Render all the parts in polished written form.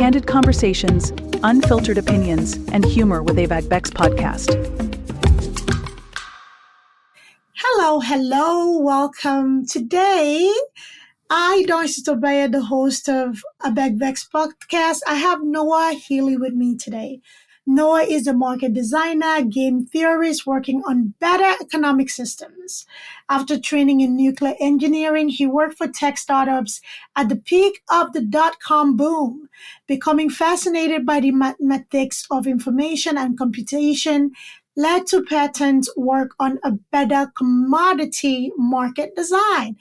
candid conversations, unfiltered opinions, and humor with Abeg Vex podcast. Hello, welcome. Today, I, Darcy Tobaya, the host of Abeg Vex podcast. I have Noah Healy with me today. Noah is a market designer, game theorist working on better economic systems. After training in nuclear engineering, he worked for tech startups at the peak of the dot-com boom. Becoming fascinated by the mathematics of information and computation led to Patton's work on a better commodity market design.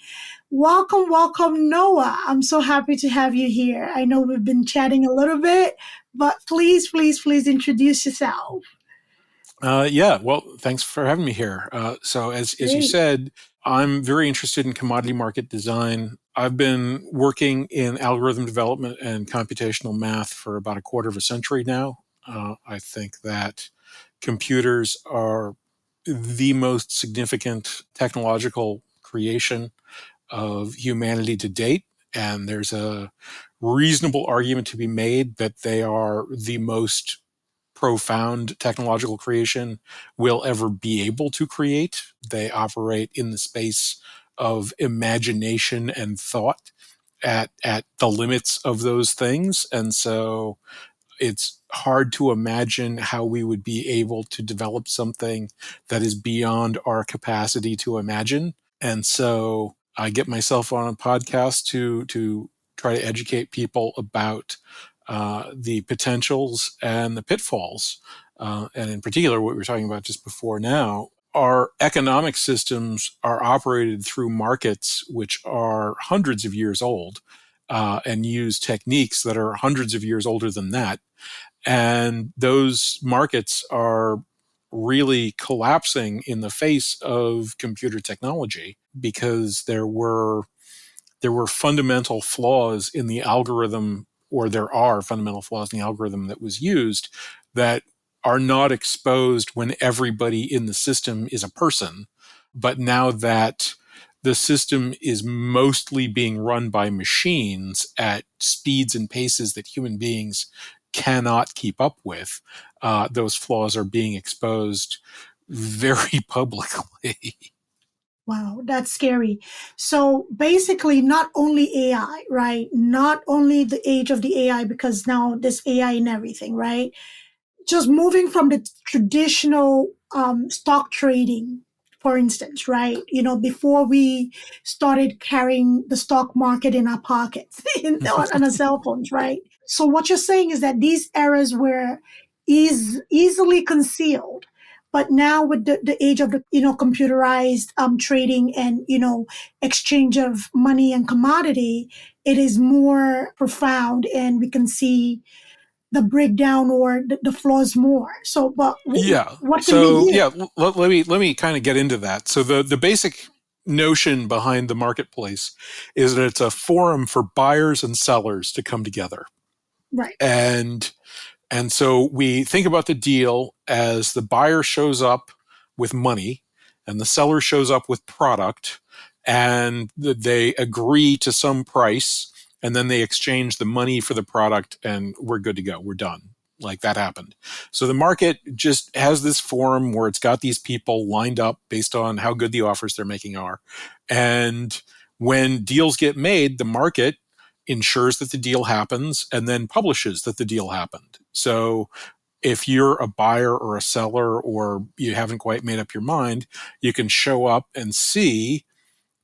Welcome, Noah. I'm so happy to have you here. I know we've been chatting a little bit, but please introduce yourself. Well, thanks for having me here. So as you said, I'm very interested in commodity market design. I've been working in algorithm development and computational math for about a quarter of a century now. I think that computers are the most significant technological creation of humanity to date, and there's a reasonable argument to be made that they are the most profound technological creation we'll ever be able to create. They operate in the space of imagination and thought at the limits of those things, and so it's hard to imagine how we would be able to develop something that is beyond our capacity to imagine. And so I get myself on a podcast to try to educate people about the potentials and the pitfalls. And in particular, what we were talking about just before now, our economic systems are operated through markets which are hundreds of years old and use techniques that are hundreds of years older than that. And those markets are really collapsing in the face of computer technology because there were fundamental flaws in the algorithm, or there are fundamental flaws in the algorithm that was used that are not exposed when everybody in the system is a person. But now that the system is mostly being run by machines at speeds and paces that human beings cannot keep up with, those flaws are being exposed very publicly. Wow, that's scary. So basically, not only AI, right? Not only the age of the AI, because now there's AI in everything, right? Just moving from the traditional stock trading, for instance, right? Before we started carrying the stock market in our pockets on our cell phones, right? So what you're saying is that these errors were easily concealed. But now with the age of the computerized trading and exchange of money and commodity, it is more profound, and we can see the breakdown or the flaws more. So, but what can be here? Let me kind of get into that. So the basic notion behind the marketplace is that it's a forum for buyers and sellers to come together. Right. And so we think about the deal as the buyer shows up with money and the seller shows up with product, and they agree to some price, and then they exchange the money for the product, and we're good to go. We're done. Like, that happened. So the market just has this forum where it's got these people lined up based on how good the offers they're making are. And when deals get made, the market ensures that the deal happens and then publishes that the deal happened. So if you're a buyer or a seller, or you haven't quite made up your mind, you can show up and see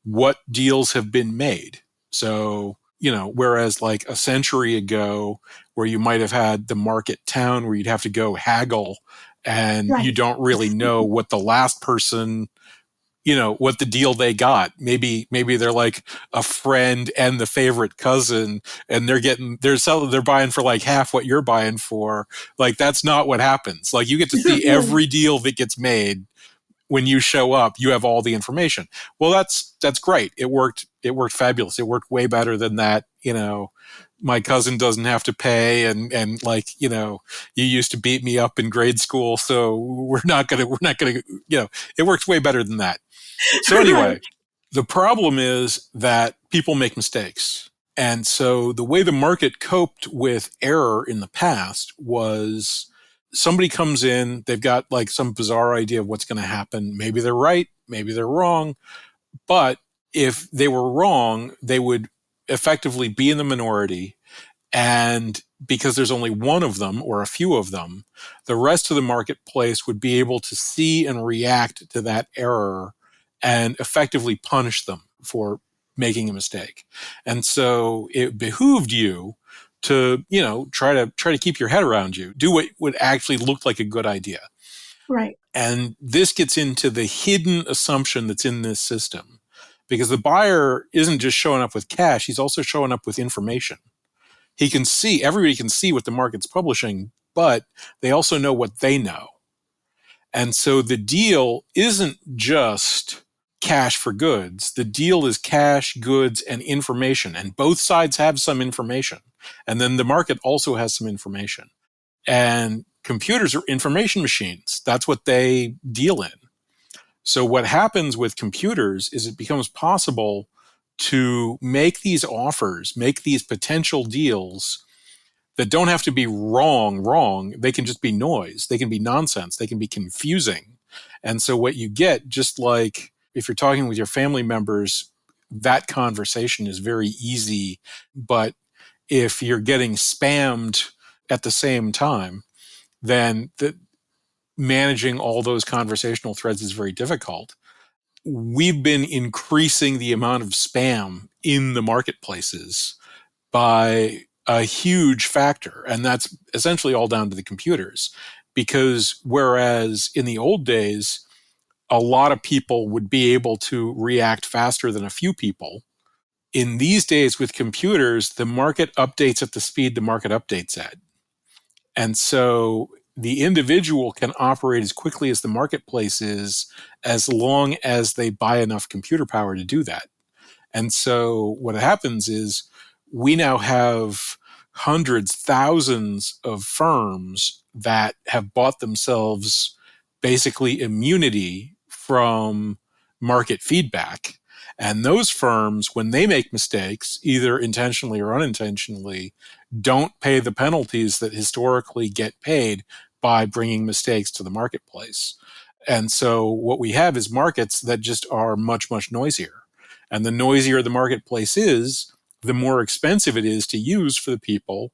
what deals have been made. So, whereas like a century ago, where you might have had the market town where you'd have to go haggle, and Right. You don't really know what the last person, what the deal they got. Maybe they're like a friend and the favorite cousin, and they're buying for like half what you're buying for. Like, that's not what happens. Like, you get to see every deal that gets made. When you show up, you have all the information. Well, that's great. It worked fabulous. It worked way better than that. My cousin doesn't have to pay, and you used to beat me up in grade school, so we're not gonna, it works way better than that. So anyway, The problem is that people make mistakes. And so the way the market coped with error in the past was somebody comes in, they've got like some bizarre idea of what's going to happen. Maybe they're right, maybe they're wrong. But if they were wrong, they would effectively be in the minority. And because there's only one of them or a few of them, the rest of the marketplace would be able to see and react to that error and effectively punish them for making a mistake. And so it behooved you to, try to keep your head around you, do what would actually look like a good idea. Right. And this gets into the hidden assumption that's in this system, because the buyer isn't just showing up with cash, he's also showing up with information. Everybody can see what the market's publishing, but they also know what they know. And so the deal isn't just cash for goods. The deal is cash, goods, and information. And both sides have some information. And then the market also has some information. And computers are information machines. That's what they deal in. So what happens with computers is it becomes possible to make these offers, make these potential deals that don't have to be wrong. They can just be noise. They can be nonsense. They can be confusing. And so what you get, just like if you're talking with your family members, that conversation is very easy. But if you're getting spammed at the same time, then managing all those conversational threads is very difficult. We've been increasing the amount of spam in the marketplaces by a huge factor. And that's essentially all down to the computers. Because whereas in the old days, a lot of people would be able to react faster than a few people, in these days with computers, the market updates at the speed the market updates at. And so the individual can operate as quickly as the marketplace is, as long as they buy enough computer power to do that. And so what happens is we now have hundreds, thousands of firms that have bought themselves basically immunity from market feedback. And those firms, when they make mistakes, either intentionally or unintentionally, don't pay the penalties that historically get paid by bringing mistakes to the marketplace. And so what we have is markets that just are much, much noisier. And the noisier the marketplace is, the more expensive it is to use for the people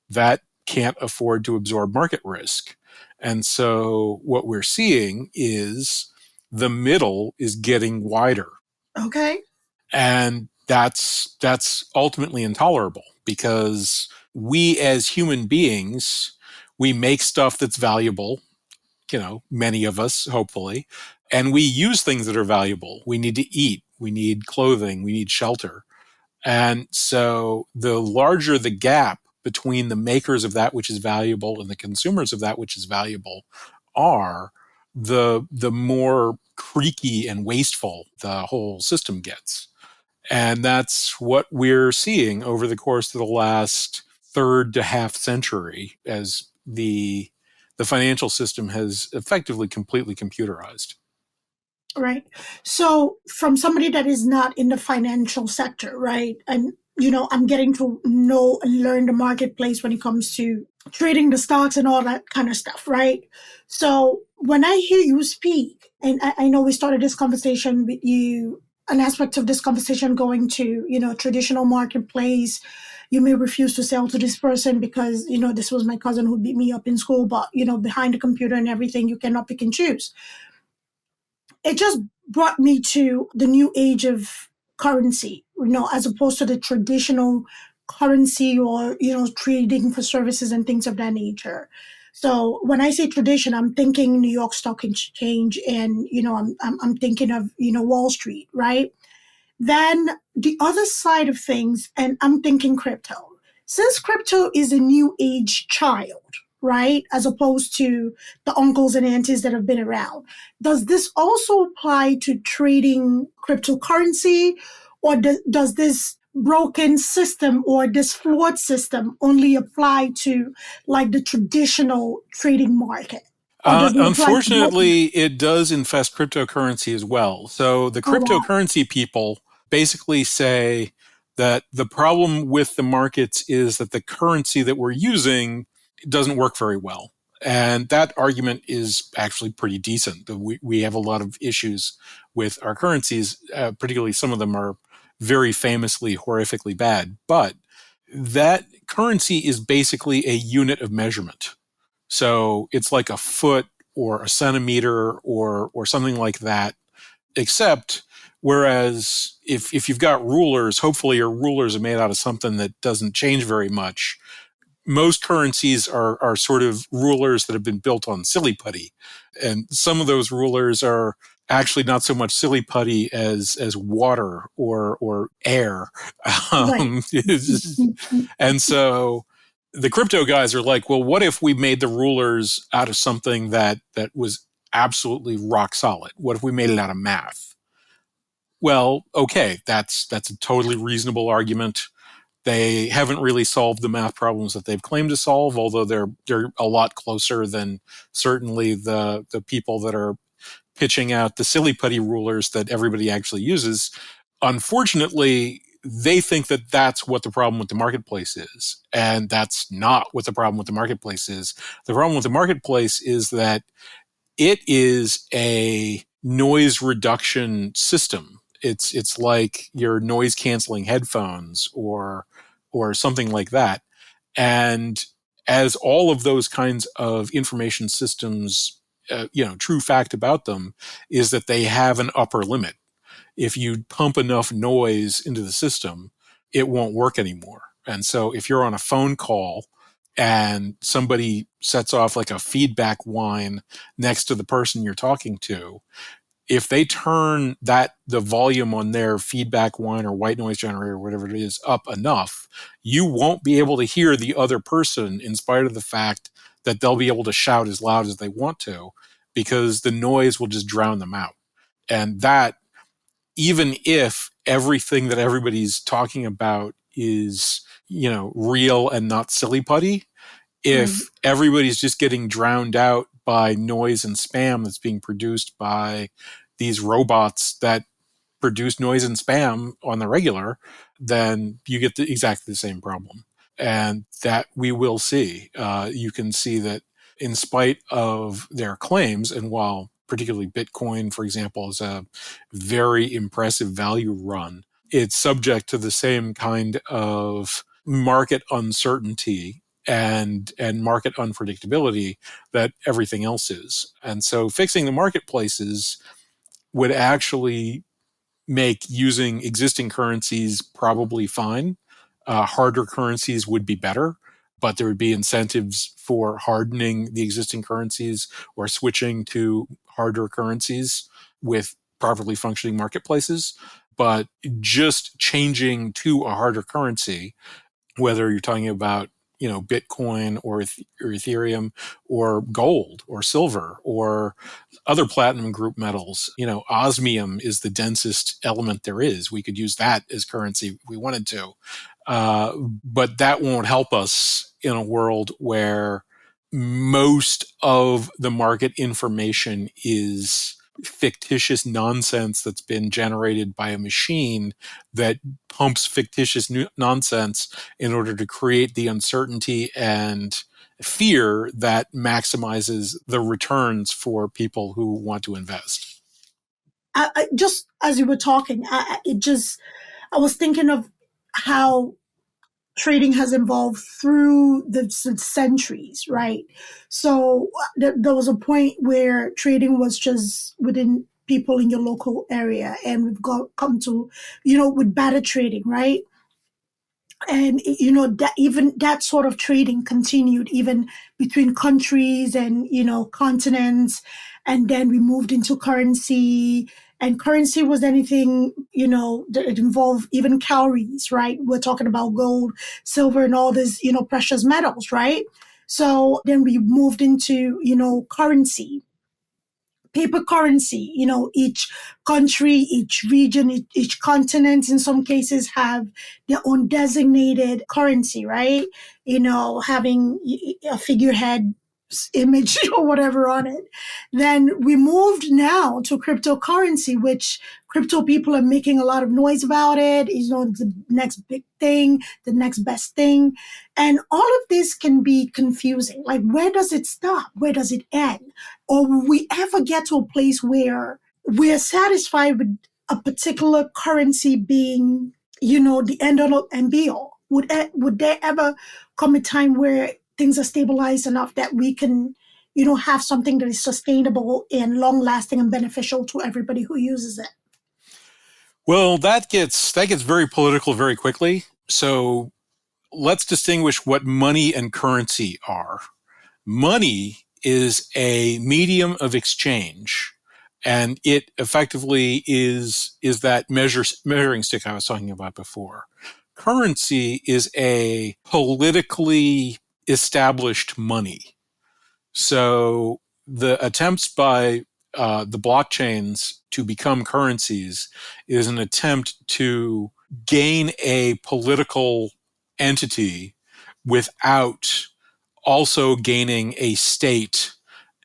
that can't afford to absorb market risk. And so what we're seeing is the middle is getting wider. Okay. And that's ultimately intolerable, because we as human beings, we make stuff that's valuable, many of us, hopefully, and we use things that are valuable. We need to eat, we need clothing, we need shelter. And so the larger the gap between the makers of that which is valuable and the consumers of that which is valuable are, the more creaky and wasteful the whole system gets. And that's what we're seeing over the course of the last third to half century, as the financial system has effectively completely computerized. Right. So from somebody that is not in the financial sector, right? And, I'm getting to know and learn the marketplace when it comes to trading the stocks and all that kind of stuff, right? So when I hear you speak, and I know we started this conversation with you, an aspect of this conversation going to, traditional marketplace, you may refuse to sell to this person because, this was my cousin who beat me up in school, but, behind the computer and everything, you cannot pick and choose. It just brought me to the new age of currency, as opposed to the traditional currency or, trading for services and things of that nature. So when I say tradition, I'm thinking New York Stock Exchange and, I'm thinking of, Wall Street, right? Then the other side of things, and I'm thinking crypto. Since crypto is a new age child, right, as opposed to the uncles and aunties that have been around, does this also apply to trading cryptocurrency, or does this broken system or this flawed system only apply to like the traditional trading market? Unfortunately, it does infest cryptocurrency as well. So the Oh, wow. cryptocurrency people basically say that the problem with the markets is that the currency that we're using doesn't work very well. And that argument is actually pretty decent. We have a lot of issues with our currencies, particularly some of them are very famously, horrifically bad. But that currency is basically a unit of measurement. So it's like a foot or a centimeter or something like that, except whereas if you've got rulers, hopefully your rulers are made out of something that doesn't change very much. Most currencies are sort of rulers that have been built on silly putty. And some of those rulers are actually not so much silly putty as water or air. Right. And so the crypto guys are like, well, what if we made the rulers out of something that was absolutely rock solid? What if we made it out of math? Well, okay, that's a totally reasonable argument. They haven't really solved the math problems that they've claimed to solve, although they're a lot closer than certainly the people that are pitching out the silly putty rulers that everybody actually uses. Unfortunately, they think that that's what the problem with the marketplace is. And that's not what the problem with the marketplace is. The problem with the marketplace is that it is a noise reduction system. It's like your noise canceling headphones or something like that. And as all of those kinds of information systems, true fact about them is that they have an upper limit. If you pump enough noise into the system, it won't work anymore. And so if you're on a phone call and somebody sets off like a feedback whine next to the person you're talking to, if they turn the volume on their feedback whine or white noise generator, whatever it is, up enough, you won't be able to hear the other person in spite of the fact that they'll be able to shout as loud as they want to, because the noise will just drown them out. And that, even if everything that everybody's talking about is, real and not silly putty, if everybody's just getting drowned out by noise and spam that's being produced by these robots that produce noise and spam on the regular, then you get exactly the same problem. And that we will see. You can see that in spite of their claims, and while particularly Bitcoin, for example, is a very impressive value run, it's subject to the same kind of market uncertainty and market unpredictability that everything else is. And so fixing the marketplaces would actually make using existing currencies probably fine. Harder currencies would be better, but there would be incentives for hardening the existing currencies or switching to harder currencies with properly functioning marketplaces. But just changing to a harder currency, whether you're talking about Bitcoin or Ethereum or gold or silver or other platinum group metals, osmium is the densest element there is. We could use that as currency if we wanted to. But that won't help us in a world where most of the market information is fictitious nonsense that's been generated by a machine that pumps fictitious nonsense in order to create the uncertainty and fear that maximizes the returns for people who want to invest. I just as you were talking, I was thinking of how trading has evolved through the centuries, right? So there was a point where trading was just within people in your local area, and we've come to, with barter trading, right? And that even that sort of trading continued even between countries and continents, and then we moved into currency, and currency was anything that it involved even calories, right? We're talking about gold, silver, and all these precious metals, right? So then we moved into currency, paper currency. Each country, each region, each continent in some cases have their own designated currency, right? Having a figurehead image or whatever on it. Then we moved now to cryptocurrency, which crypto people are making a lot of noise about it. The next big thing, the next best thing. And all of this can be confusing. Like, where does it stop? Where does it end? Or will we ever get to a place where we're satisfied with a particular currency being, the end all and be all? Would there ever come a time where things are stabilized enough that we can, have something that is sustainable and long lasting and beneficial to everybody who uses it? Well, that gets very political very quickly. So let's distinguish what money and currency are. Money is a medium of exchange, and it effectively is that measuring stick I was talking about before. Currency is a politically established money. So the attempts by the blockchains to become currencies is an attempt to gain a political entity without also gaining a state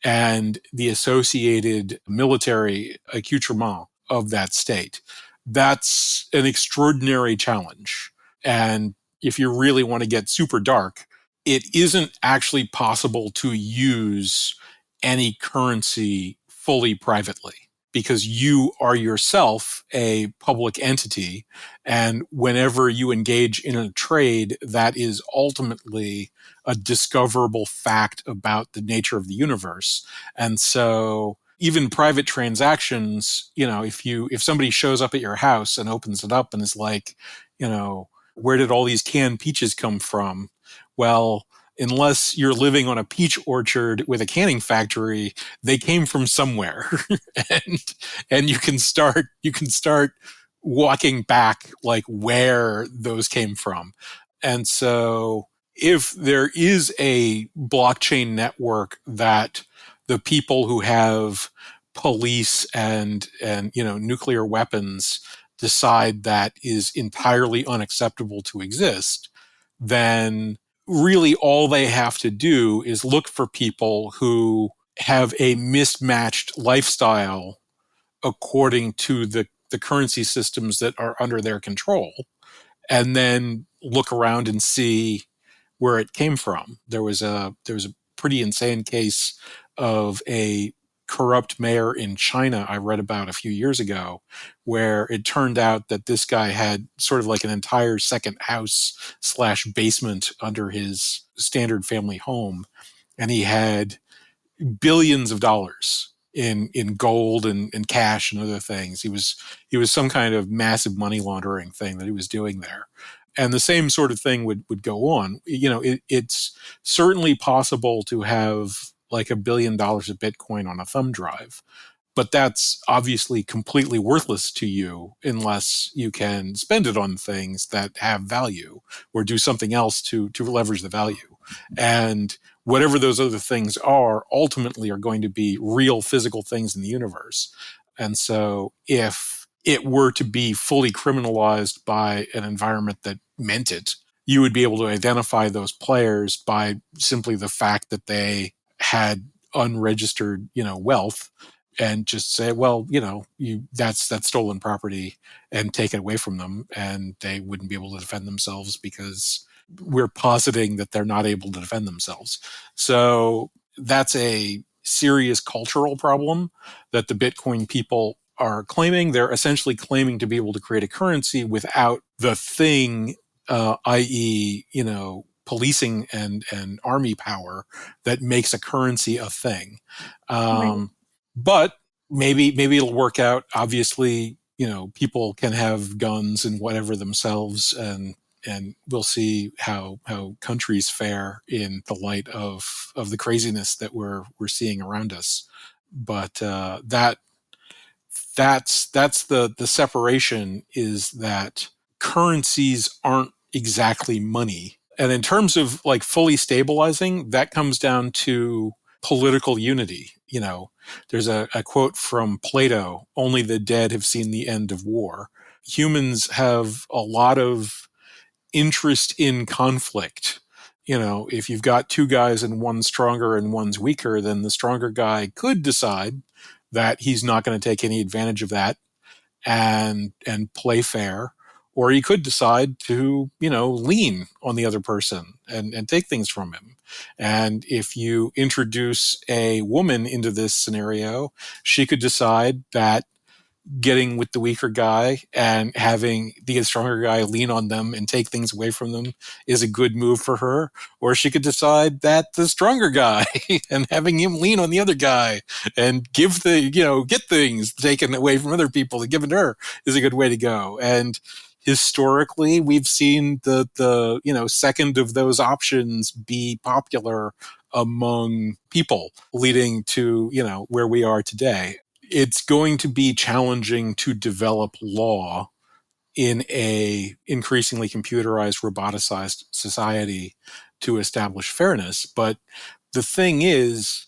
and the associated military accoutrement of that state. That's an extraordinary challenge. And if you really want to get super dark, it isn't actually possible to use any currency fully privately because you are yourself a public entity. And whenever you engage in a trade, that is ultimately a discoverable fact about the nature of the universe. And so even private transactions, if somebody shows up at your house and opens it up and is like, where did all these canned peaches come from? Well, unless you're living on a peach orchard with a canning factory, they came from somewhere. and you can start walking back like where those came from. And so if there is a blockchain network that the people who have police and nuclear weapons decide that is entirely unacceptable to exist, then really all they have to do is look for people who have a mismatched lifestyle according to the currency systems that are under their control, and then look around and see where it came from. There was a pretty insane case of a corrupt mayor in China I read about a few years ago, where it turned out that this guy had sort of like an entire second house / basement under his standard family home. And he had billions of dollars in gold and cash and other things. He was some kind of massive money laundering thing that he was doing there. And the same sort of thing would go on. It's certainly possible to have like $1 billion of Bitcoin on a thumb drive, but that's obviously completely worthless to you unless you can spend it on things that have value or do something else to leverage the value. And whatever those other things are ultimately are going to be real physical things in the universe. And so if it were to be fully criminalized by an environment that meant it, you would be able to identify those players by simply the fact that they had unregistered, wealth, and just say, well, that's stolen property, and take it away from them, and they wouldn't be able to defend themselves because we're positing that they're not able to defend themselves. So that's a serious cultural problem that the Bitcoin people are claiming. They're essentially claiming to be able to create a currency without the thing, i.e., policing and army power that makes a currency a thing. Right. But maybe it'll work out. Obviously, people can have guns and whatever themselves, and we'll see how countries fare in the light of the craziness that we're seeing around us. But that's the separation, is that currencies aren't exactly money. And in terms of like fully stabilizing, that comes down to political unity. There's a quote from Plato: "Only the dead have seen the end of war." Humans have a lot of interest in conflict. If you've got two guys and one's stronger and one's weaker, then the stronger guy could decide that he's not going to take any advantage of that and play fair, or he could decide to, lean on the other person and take things from him. And if you introduce a woman into this scenario, she could decide that getting with the weaker guy and having the stronger guy lean on them and take things away from them is a good move for her. Or she could decide that the stronger guy and having him lean on the other guy and get things taken away from other people and given to her is a good way to go. And historically, we've seen the second of those options be popular among people, leading to, where we are today. It's going to be challenging to develop law in a increasingly computerized, roboticized society to establish fairness. But the thing is,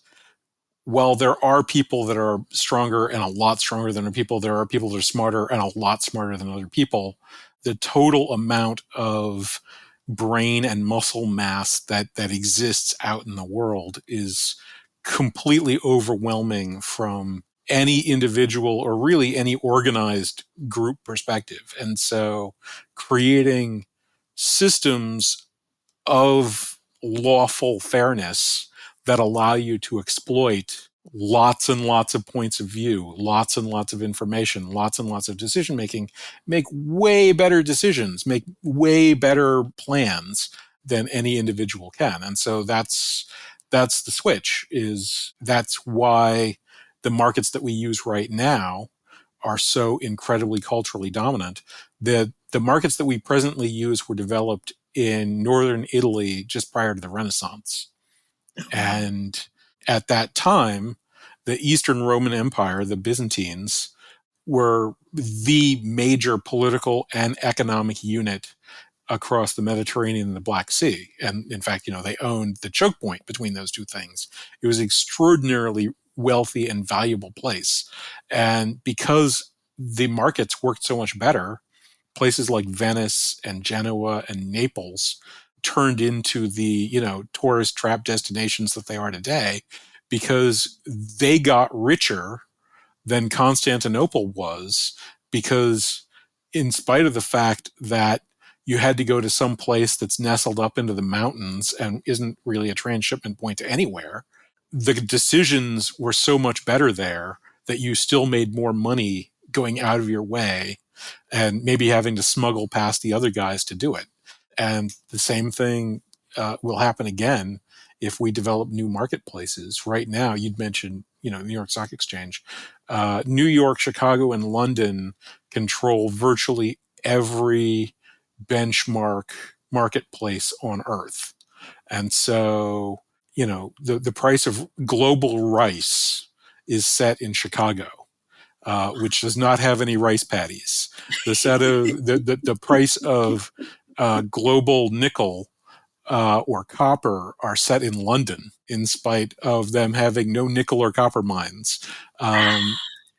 while there are people that are stronger and a lot stronger than other people, there are people that are smarter and a lot smarter than other people. The total amount of brain and muscle mass that exists out in the world is completely overwhelming from any individual or really any organized group perspective. And so creating systems of lawful fairness that allow you to exploit lots and lots of points of view, lots and lots of information, lots and lots of decision making, make way better decisions, make way better plans than any individual can. And so that's the switch. That's why the markets that we use right now are so incredibly culturally dominant. The markets that we presently use were developed in northern Italy just prior to the Renaissance. And at that time, the Eastern Roman Empire, the Byzantines, were the major political and economic unit across the Mediterranean and the Black Sea. And in fact, they owned the choke point between those two things. It was an extraordinarily wealthy and valuable place. And because the markets worked so much better, places like Venice and Genoa and Naples turned into the, tourist trap destinations that they are today because they got richer than Constantinople was, because in spite of the fact that you had to go to some place that's nestled up into the mountains and isn't really a transshipment point to anywhere, the decisions were so much better there that you still made more money going out of your way and maybe having to smuggle past the other guys to do it. And the same thing will happen again if we develop new marketplaces. Right now, you'd mentioned, New York Stock Exchange. New York, Chicago, and London control virtually every benchmark marketplace on Earth. And so, the price of global rice is set in Chicago. Which does not have any rice paddies. The price of global nickel or copper are set in London, in spite of them having no nickel or copper mines.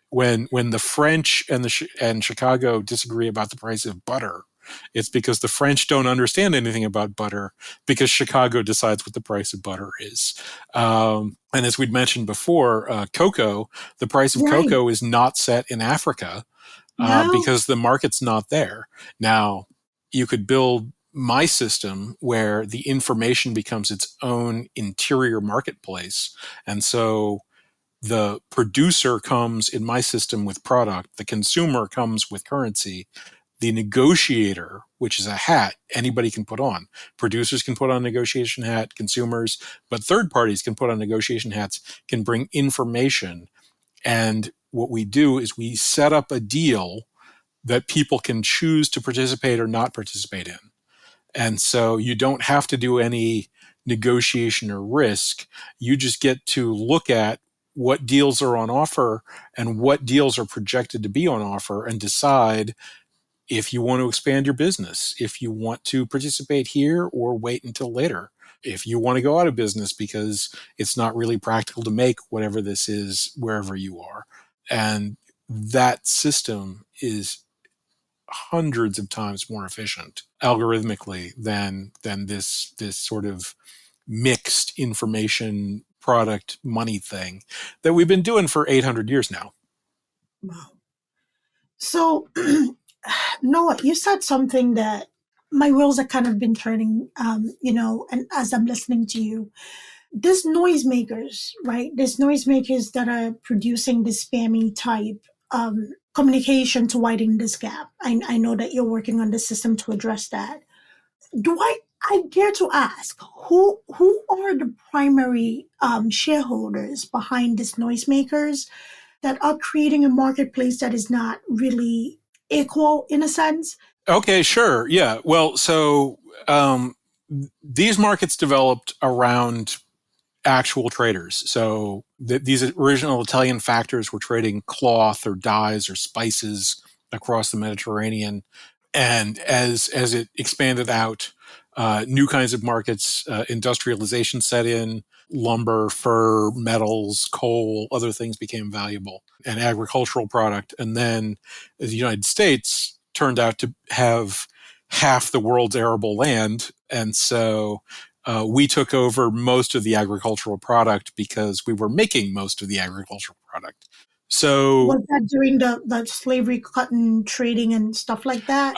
When the French and Chicago disagree about the price of butter, it's because the French don't understand anything about butter, because Chicago decides what the price of butter is. And as we'd mentioned before, cocoa, the price of cocoa is not set in Africa because the market's not there. Now, you could build my system where the information becomes its own interior marketplace. And so the producer comes in my system with product, the consumer comes with currency, the negotiator, which is a hat anybody can put on. Producers can put on a negotiation hat, consumers, but third parties can put on negotiation hats, can bring information. And what we do is we set up a deal that people can choose to participate or not participate in. And so you don't have to do any negotiation or risk. You just get to look at what deals are on offer and what deals are projected to be on offer and decide if you want to expand your business, if you want to participate here or wait until later, if you want to go out of business because it's not really practical to make whatever this is wherever you are. And that system is hundreds of times more efficient algorithmically than this sort of mixed information product money thing that we've been doing for 800 years now. Wow. So, Noah, you said something that my wheels have kind of been turning, and as I'm listening to you, these noisemakers, right? These noisemakers that are producing this spammy type communication to widen this gap. I know that you're working on the system to address that. I dare to ask who are the primary shareholders behind these noisemakers that are creating a marketplace that is not really equal in a sense? Okay, sure. Yeah. Well, so these markets developed around actual traders. So these original Italian factors were trading cloth or dyes or spices across the Mediterranean. And as it expanded out, new kinds of markets, industrialization set in, lumber, fur, metals, coal, other things became valuable, and agricultural product. And then the United States turned out to have half the world's arable land. And so we took over most of the agricultural product because we were making most of the agricultural product. So Was that during the slavery cotton trading and stuff like that?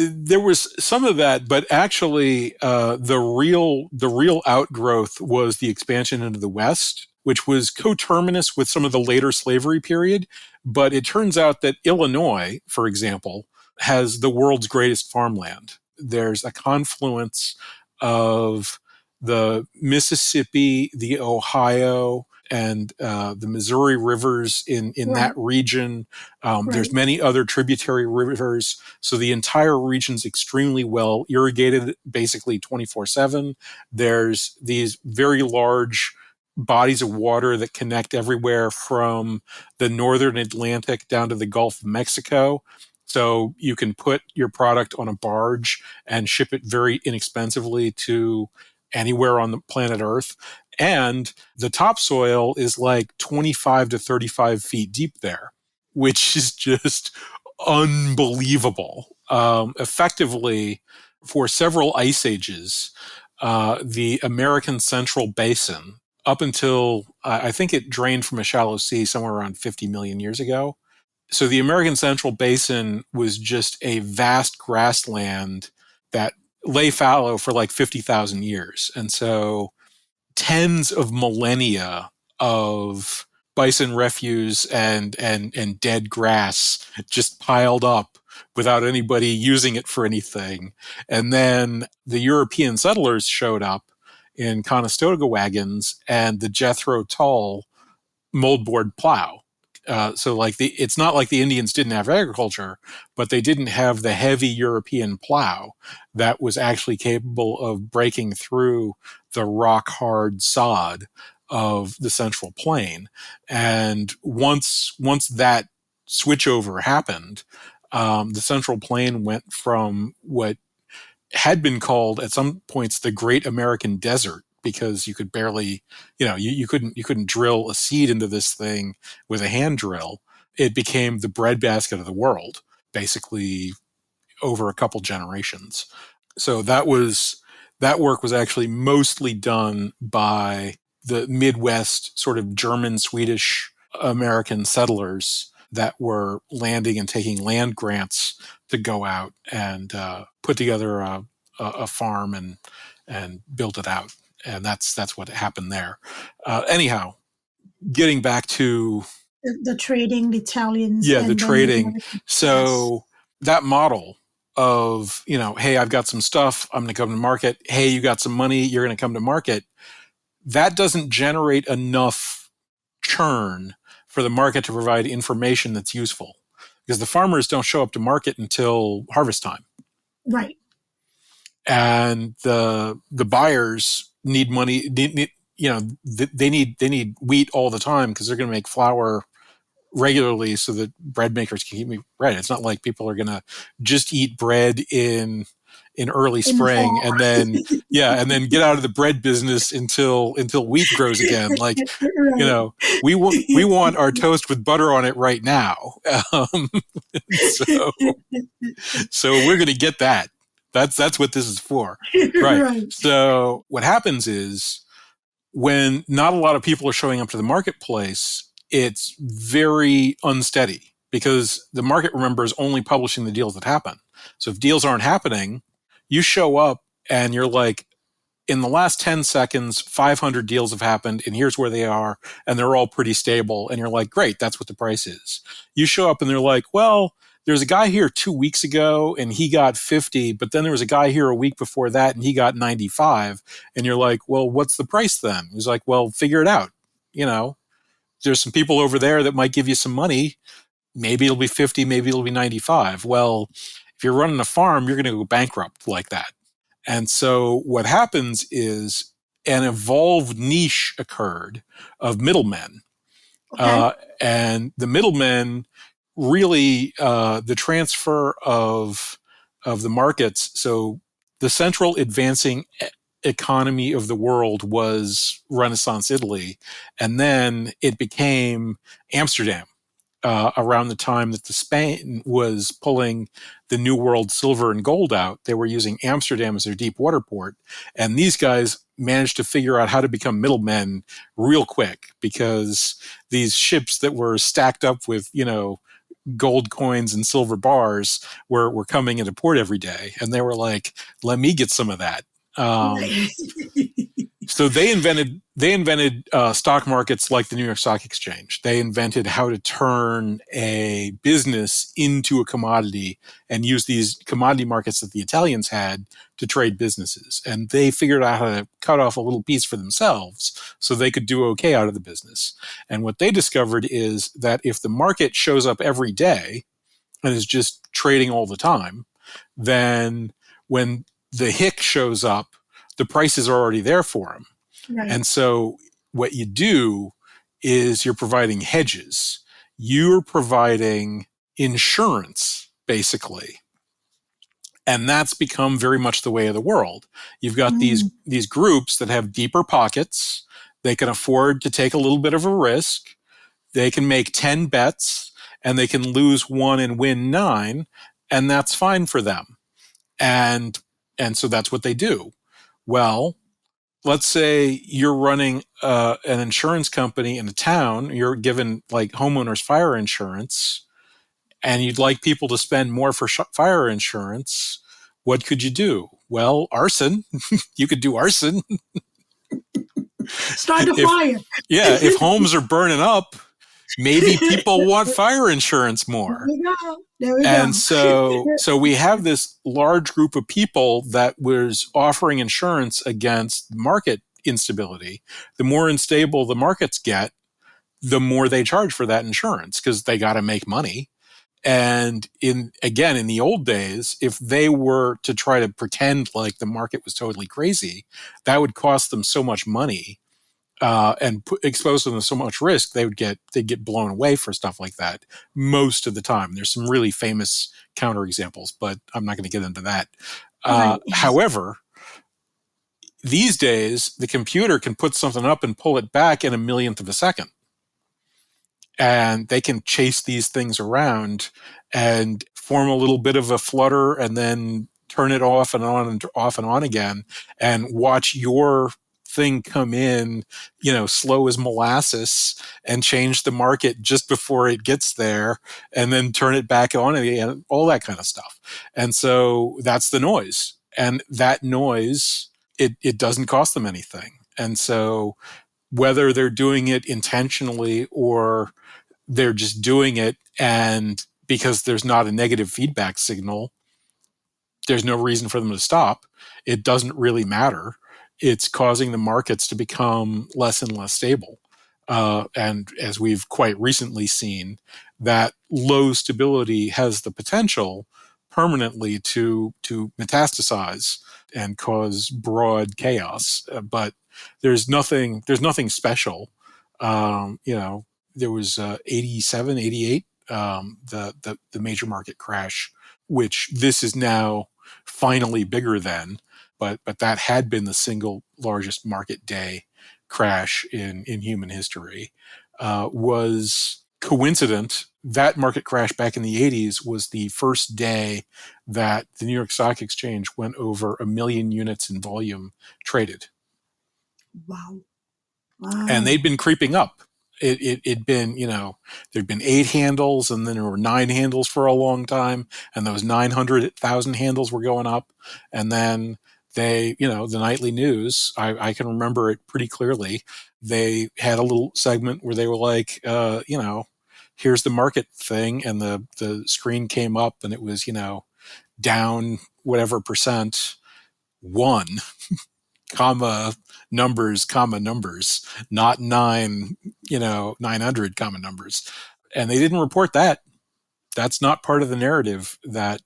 there was some of that, but actually, the real outgrowth was the expansion into the West, which was coterminous with some of the later slavery period. But it turns out that Illinois, for example, has the world's greatest farmland. There's a confluence of the Mississippi, the Ohio, and the Missouri rivers in Right, that region. There's right, many other tributary rivers. So the entire region's extremely well irrigated, basically 24/7. There's these very large bodies of water that connect everywhere from the northern Atlantic down to the Gulf of Mexico. So you can put your product on a barge and ship it very inexpensively to anywhere on the planet Earth. And the topsoil is like 25 to 35 feet deep there, which is just unbelievable. Effectively, for several ice ages, the American Central Basin, up until I think it drained from a shallow sea somewhere around 50 million years ago. So the American Central Basin was just a vast grassland that lay fallow for like 50,000 years. And so tens of millennia of bison refuse and dead grass just piled up without anybody using it for anything. And then the European settlers showed up in Conestoga wagons and the Jethro Tull moldboard plow. So like it's not like the Indians didn't have agriculture, but they didn't have the heavy European plow that was actually capable of breaking through the rock hard sod of the Central Plain. And once that switchover happened, the Central Plain went from what had been called at some points the Great American Desert, because you could barely, you couldn't drill a seed into this thing with a hand drill. It became the breadbasket of the world, basically over a couple generations. So that work was actually mostly done by the Midwest sort of German, Swedish, American settlers that were landing and taking land grants to go out and put together a farm and build it out. And that's what happened there. Anyhow, getting back to the trading, the Italians, the and then the trading. Americans. Yes, So that model of, hey, I've got some stuff, I'm going to come to market. Hey, you got some money, you're going to come to market. That doesn't generate enough churn for the market to provide information that's useful, because the farmers don't show up to market until harvest time. right. And the buyers need money. They need wheat all the time because they're going to make flour regularly so that bread makers can keep bread. It's not like people are going to just eat bread in early In the spring fall. and then get out of the bread business until wheat grows again. Like, Right. we want our toast with butter on it right now. Um, so we're going to get that. That's what this is for. Right. Right. So what happens is, when not a lot of people are showing up to the marketplace, it's very unsteady, because the market, remember, is only publishing the deals that happen. So if deals aren't happening, you show up and you're like, in the last 10 seconds, 500 deals have happened, and here's where they are, and they're all pretty stable. And you're like, great, that's what the price is. You show up and they're like, well, there's a guy here 2 weeks ago and he got 50, but then there was a guy here a week before that and he got 95. And you're like, well, what's the price then? He's like, well, figure it out. You know, there's some people over there that might give you some money. Maybe it'll be 50, maybe it'll be 95. Well, if you're running a farm, you're going to go bankrupt like that. And so what happens is an evolved niche occurred of middlemen. Okay. And the middlemen really, the transfer of the markets. So the central advancing economy of the world was Renaissance Italy. And then it became Amsterdam. Around the time that the Spain was pulling the New World silver and gold out, they were using Amsterdam as their deep water port. And these guys managed to figure out how to become middlemen real quick, because these ships that were stacked up with, you know, gold coins and silver bars were coming into port every day. And they were like, let me get some of that. So they invented stock markets like the New York Stock Exchange. They invented how to turn a business into a commodity and use these commodity markets that the Italians had to trade businesses. And they figured out how to cut off a little piece for themselves so they could do okay out of the business. And what they discovered is that if the market shows up every day and is just trading all the time, then when the hick shows up, the prices are already there for them. Right. And so what you do is you're providing hedges. You're providing insurance, basically. And that's become very much the way of the world. You've got these groups that have deeper pockets. They can afford to take a little bit of a risk. They can make 10 bets and they can lose 1 and win 9. And that's fine for them. And so that's what they do. Well, let's say you're running an insurance company in a town. You're given like homeowners fire insurance, and you'd like people to spend more for fire insurance. What could you do? Well, arson. You could do arson. Start the fire. Yeah, if homes are burning up, maybe people want fire insurance more. There we go. And so we have this large group of people that was offering insurance against market instability. The more unstable the markets get, the more they charge for that insurance, because they got to make money. And in the old days, if they were to try to pretend like the market was totally crazy, that would cost them so much money. And expose them to so much risk, they'd get blown away for stuff like that most of the time. There's some really famous counterexamples, but I'm not going to get into that. However, these days, the computer can put something up and pull it back in a millionth of a second. And they can chase these things around and form a little bit of a flutter and then turn it off and on again, and watch your thing come in, slow as molasses, and change the market just before it gets there, and then turn it back on again, all that kind of stuff. And so that's the noise. And that noise, it doesn't cost them anything. And so whether they're doing it intentionally or they're just doing it, and because there's not a negative feedback signal, there's no reason for them to stop. It doesn't really matter. It's causing the markets to become less and less stable. And as we've quite recently seen, that low stability has the potential permanently to metastasize and cause broad chaos. But there's nothing special. There was 87, 88, the major market crash, which this is now finally bigger than. But that had been the single largest market day crash in human history. Was coincident. That market crash back in the 80s was the first day that the New York Stock Exchange went over 1 million units in volume traded. Wow. And they'd been creeping up. It'd been, there'd been 8 handles, and then there were 9 handles for a long time, and those 900,000 handles were going up. And then the nightly news, I can remember it pretty clearly. They had a little segment where they were like, here's the market thing, and the screen came up, and it was, down whatever percent, 1, comma numbers, not 900 comma numbers. And they didn't report that. That's not part of the narrative, that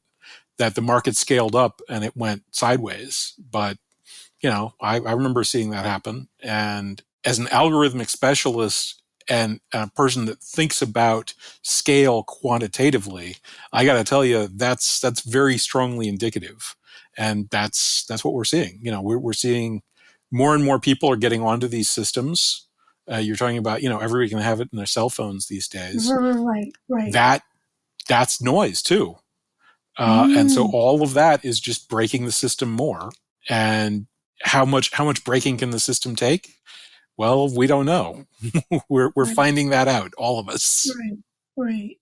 the market scaled up and it went sideways. But, I remember seeing that happen. And as an algorithmic specialist and a person that thinks about scale quantitatively, I got to tell you, that's very strongly indicative. And that's what we're seeing. We're seeing more and more people are getting onto these systems. You're talking about, everybody can have it in their cell phones these days. Right. That's noise too. And so all of that is just breaking the system more. And how much breaking can the system take? Well, we don't know. We're finding that out, all of us. Right.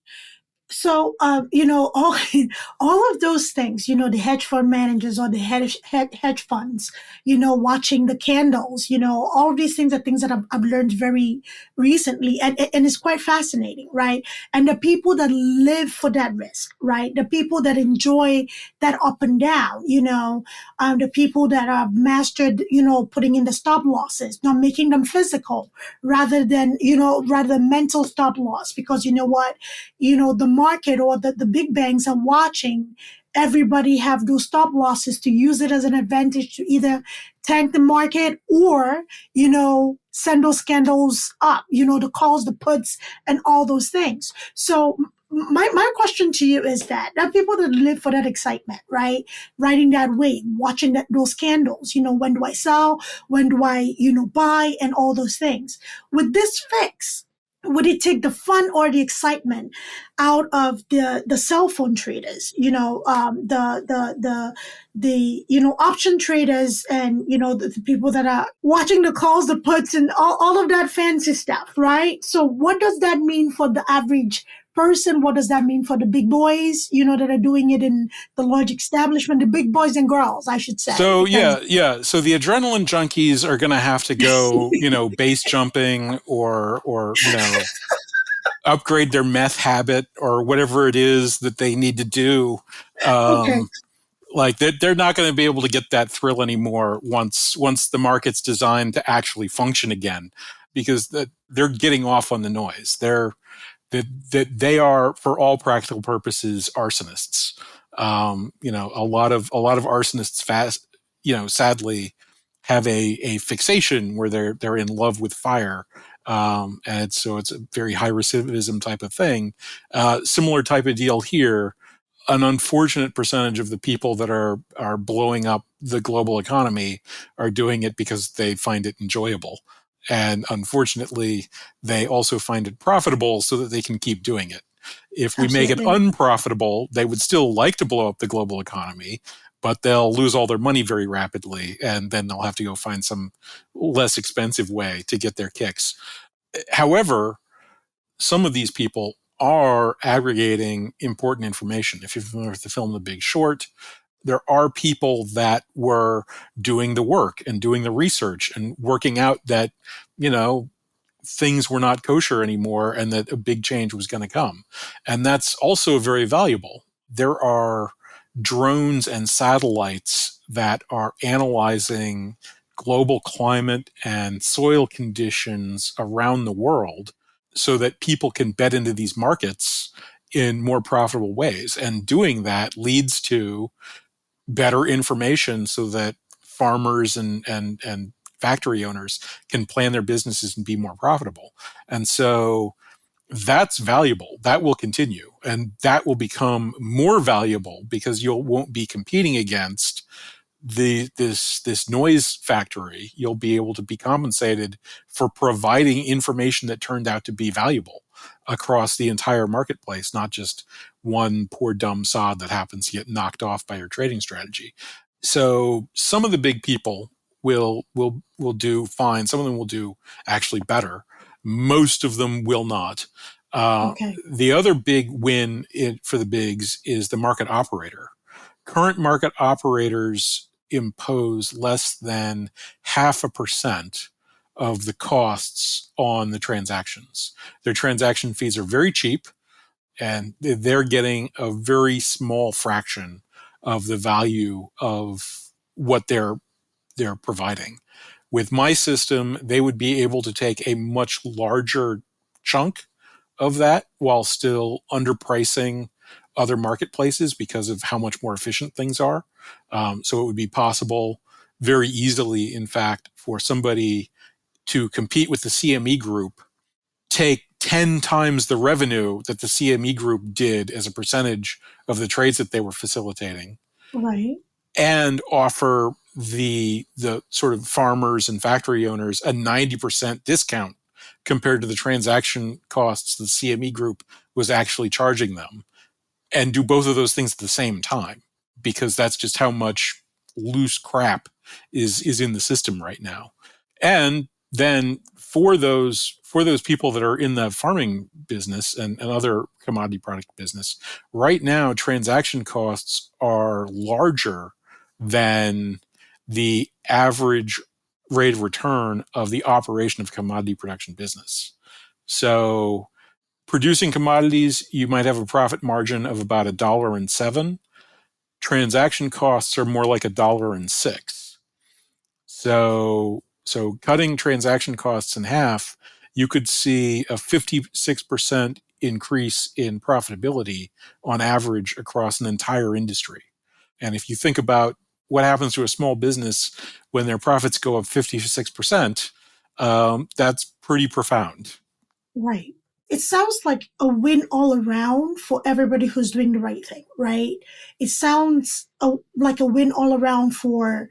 So, all of those things, the hedge fund managers or the hedge funds, watching the candles, all of these things are things that I've learned very recently. And it's quite fascinating, right? And the people that live for that risk, right? The people that enjoy that up and down, the people that have mastered, putting in the stop losses, not making them physical rather than mental stop loss, because you know what? The market or the big banks are watching everybody have those stop losses to use it as an advantage to either tank the market or, send those candles up, the calls, the puts, and all those things. So my question to you is that people that live for that excitement, right? Riding that wave, watching those candles, when do I sell? When do I, buy, and all those things. With this fix, would it take the fun or the excitement out of the cell phone traders, the option traders, and the people that are watching the calls, the puts, and all of that fancy stuff, right? So what does that mean for the average person? What does that mean for the big boys, that are doing it in the large establishment, the big boys and girls, I should say? So yeah. So the adrenaline junkies are going to have to go, base jumping or upgrade their meth habit or whatever it is that they need to do. Okay. Like they're not going to be able to get that thrill anymore once the market's designed to actually function again, because they're getting off on the noise. They are, for all practical purposes, arsonists. A lot of arsonists sadly have a fixation where they're in love with fire. And so it's a very high recidivism type of thing. Similar type of deal here. An unfortunate percentage of the people that are blowing up the global economy are doing it because they find it enjoyable. And unfortunately, they also find it profitable so that they can keep doing it. If we make it unprofitable, they would still like to blow up the global economy, but they'll lose all their money very rapidly, and then they'll have to go find some less expensive way to get their kicks. However, some of these people are aggregating important information. If you're familiar with the film The Big Short, there are people that were doing the work and doing the research and working out that, things were not kosher anymore and that a big change was going to come. And that's also very valuable. There are drones and satellites that are analyzing global climate and soil conditions around the world so that people can bet into these markets in more profitable ways. And doing that leads to better information so that farmers and factory owners can plan their businesses and be more profitable. And so that's valuable. That will continue. And that will become more valuable because you won't be competing against this noise factory. You'll be able to be compensated for providing information that turned out to be valuable across the entire marketplace, not just one poor dumb sod that happens to get knocked off by your trading strategy. So some of the big people will do fine. Some of them will do actually better. Most of them will not. Okay. The other big win for the bigs is the market operator. Current market operators impose less than 0.5% of the costs on the transactions. Their transaction fees are very cheap, and they're getting a very small fraction of the value of what they're providing. With my system, they would be able to take a much larger chunk of that while still underpricing other marketplaces because of how much more efficient things are. So it would be possible very easily, in fact, for somebody to compete with the CME group, take 10 times the revenue that the CME group did as a percentage of the trades that they were facilitating, Right. and offer the sort of farmers and factory owners a 90% discount compared to the transaction costs the CME group was actually charging them, and do both of those things at the same time, because that's just how much loose crap is in the system right now. And then for those people that are in the farming business and other commodity product business, right now transaction costs are larger than the average rate of return of the operation of commodity production business. So producing commodities, you might have a profit margin of about $1.07. Transaction costs are more like $1.06. So cutting transaction costs in half, you could see a 56% increase in profitability on average across an entire industry. And if you think about what happens to a small business when their profits go up 56%, that's pretty profound. Right. It sounds like a win all around for everybody who's doing the right thing, right? It sounds like a win all around for,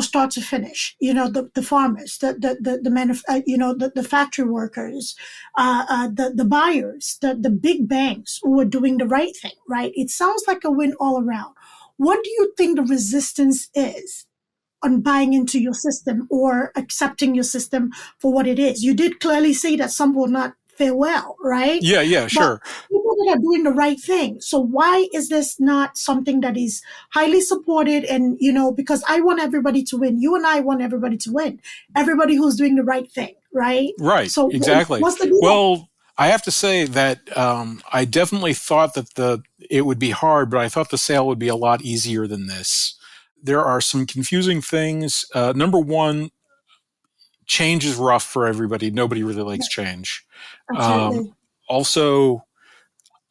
start to finish, the farmers, the factory workers, the buyers, the big banks who are doing the right thing, right? It sounds like a win all around. What do you think the resistance is on buying into your system or accepting your system for what it is? You did clearly say that some will not fare well, right? Yeah, But sure. people that are doing the right thing. So why is this not something that is highly supported? And, because I want everybody to win. You and I want everybody to win. Everybody who's doing the right thing, right? Right, So exactly. what's the deal? Well, I have to say that I definitely thought that it would be hard, but I thought the sale would be a lot easier than this. There are some confusing things. Number one, change is rough for everybody. Nobody really likes change. Um, Absolutely. Also,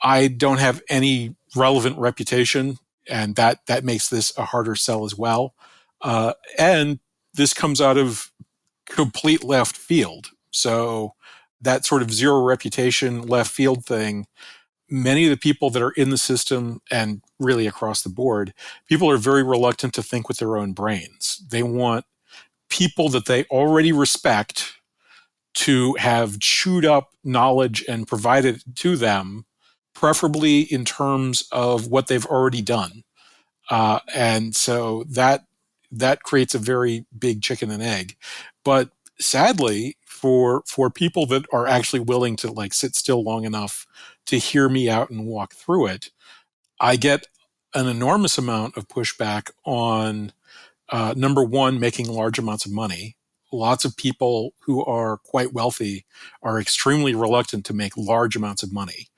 I don't have any relevant reputation, and that makes this a harder sell as well. And this comes out of complete left field. So that sort of zero reputation left field thing, many of the people that are in the system and really across the board, people are very reluctant to think with their own brains. They want people that they already respect to have chewed up knowledge and provided to them, preferably in terms of what they've already done. And so that creates a very big chicken and egg. But sadly, for people that are actually willing to like sit still long enough to hear me out and walk through it, I get an enormous amount of pushback on number one, making large amounts of money. Lots of people who are quite wealthy are extremely reluctant to make large amounts of money.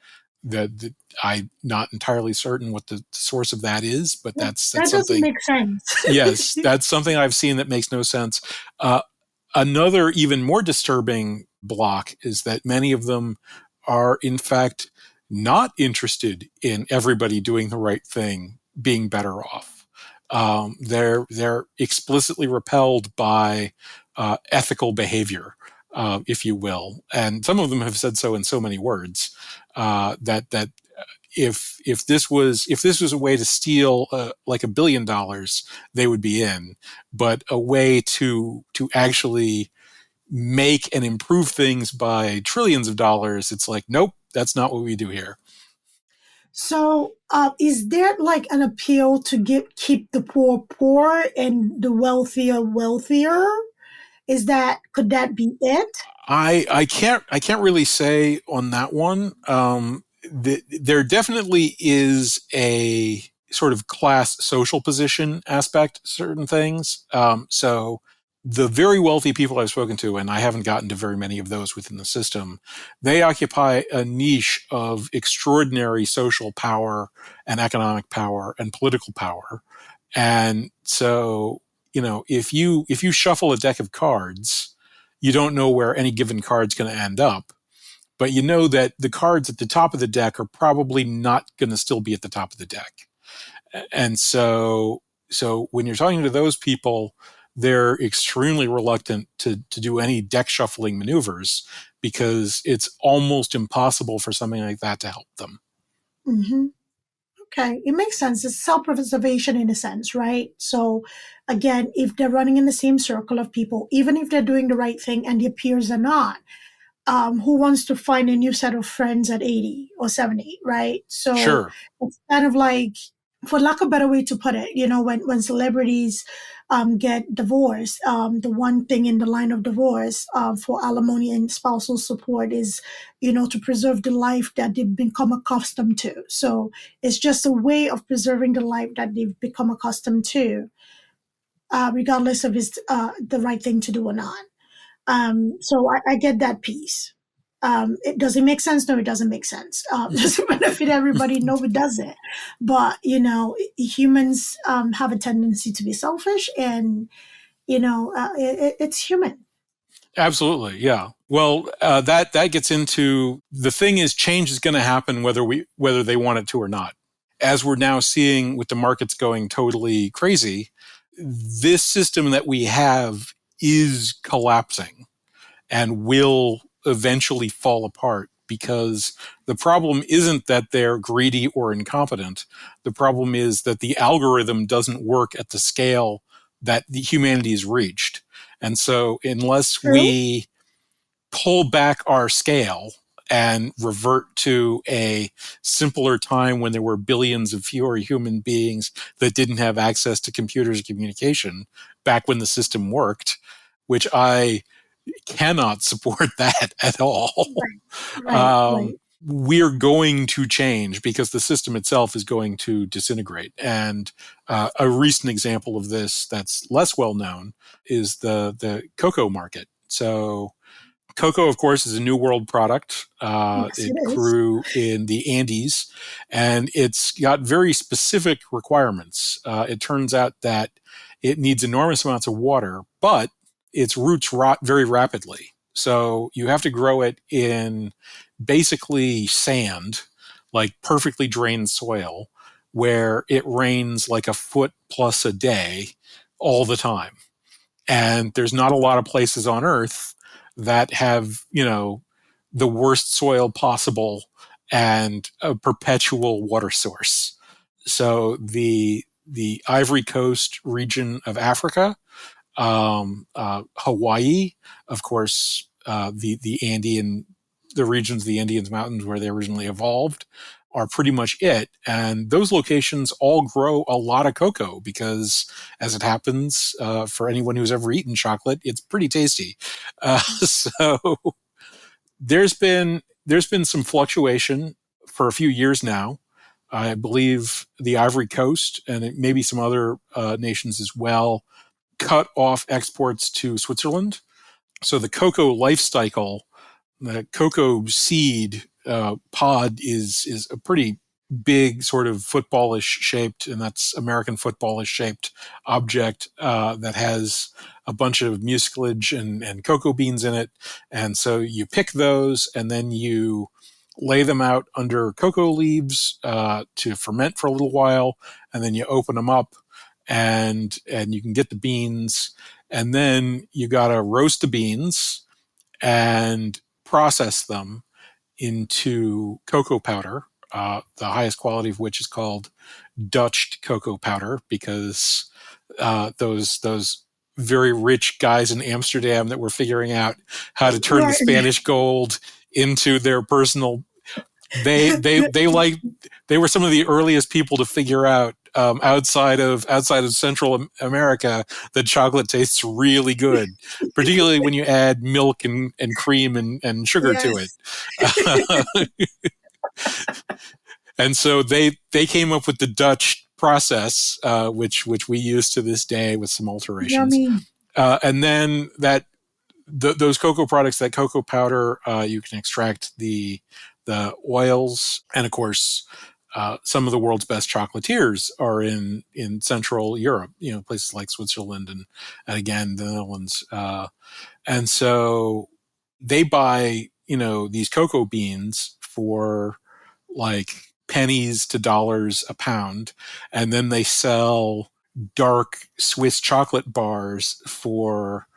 That I'm not entirely certain what the source of that is, but that's That doesn't something. make sense. Yes, that's something I've seen that makes no sense. Another even more disturbing block is that many of them are, in fact, not interested in everybody doing the right thing being better off. They're explicitly repelled by ethical behavior, if you will, and some of them have said so in so many words that if this was a way to steal like $1 billion, they would be in. But a way to actually make and improve things by trillions of dollars, it's like, nope, that's not what we do here. So, is there like an appeal to keep the poor poor and the wealthier wealthier? Could that be it? I can't really say on that one. There definitely is a sort of class social position aspect to certain things. So the very wealthy people I've spoken to, and I haven't gotten to very many of those within the system, they occupy a niche of extraordinary social power and economic power and political power. And so, if you shuffle a deck of cards, you don't know where any given card's going to end up, but you know that the cards at the top of the deck are probably not going to still be at the top of the deck. And so when you're talking to those people, they're extremely reluctant to do any deck shuffling maneuvers because it's almost impossible for something like that to help them. Mm-hmm. Okay, it makes sense. It's self-preservation in a sense, right? So again, if they're running in the same circle of people, even if they're doing the right thing and their peers are not, who wants to find a new set of friends at 80 or 70, right? So Sure. it's kind of like, for lack of a better way to put it, when celebrities get divorced, the one thing in the line of divorce for alimony and spousal support is, to preserve the life that they've become accustomed to. So it's just a way of preserving the life that they've become accustomed to, regardless of it's the right thing to do or not. So I get that piece. Does it make sense? No, it doesn't make sense. Does it benefit everybody? No, it doesn't. But, humans have a tendency to be selfish, and, it's human. Absolutely, yeah. Well, that gets into the thing is change is going to happen whether they want it to or not. As we're now seeing with the markets going totally crazy, this system that we have is collapsing and will eventually fall apart because the problem isn't that they're greedy or incompetent. The problem is that the algorithm doesn't work at the scale that the humanity has reached. And so unless we pull back our scale and revert to a simpler time when there were billions of fewer human beings that didn't have access to computers and communication, back when the system worked, which I cannot support that at all. Right. We're going to change because the system itself is going to disintegrate. And a recent example of this that's less well known is the cocoa market. So cocoa, of course, is a New World product. Yes, it it is. grew in the Andes, and it's got very specific requirements. It turns out that it needs enormous amounts of water, but its roots rot very rapidly. So you have to grow it in basically sand, like perfectly drained soil, where it rains like a foot plus a day all the time. And there's not a lot of places on Earth that have, the worst soil possible and a perpetual water source. So the Ivory Coast region of Africa, Hawaii, of course, the regions of the Andes Mountains where they originally evolved are pretty much it. And those locations all grow a lot of cocoa because, as it happens, for anyone who's ever eaten chocolate, it's pretty tasty. So there's been some fluctuation for a few years now. I believe the Ivory Coast and maybe some other nations as well cut off exports to Switzerland. So the cocoa life cycle, the cocoa seed pod is a pretty big sort of footballish shaped, and that's American footballish shaped object that has a bunch of mucilage and cocoa beans in it. And so you pick those and then you lay them out under cocoa leaves to ferment for a little while, and then you open them up and you can get the beans, and then you got to roast the beans and process them into cocoa powder, the highest quality of which is called Dutch cocoa powder, because those very rich guys in Amsterdam that were figuring out how to turn the Spanish gold into their personal, they were some of the earliest people to figure out outside of Central America that chocolate tastes really good, particularly when you add milk and cream and sugar to it. Yes. And so they came up with the Dutch process, which we use to this day with some alterations. Yummy. And then those cocoa products, that cocoa powder, you can extract the oils, and of course, some of the world's best chocolatiers are in Central Europe. Places like Switzerland and again the Netherlands. And so they buy these cocoa beans for like pennies to dollars a pound, and then they sell dark Swiss chocolate bars for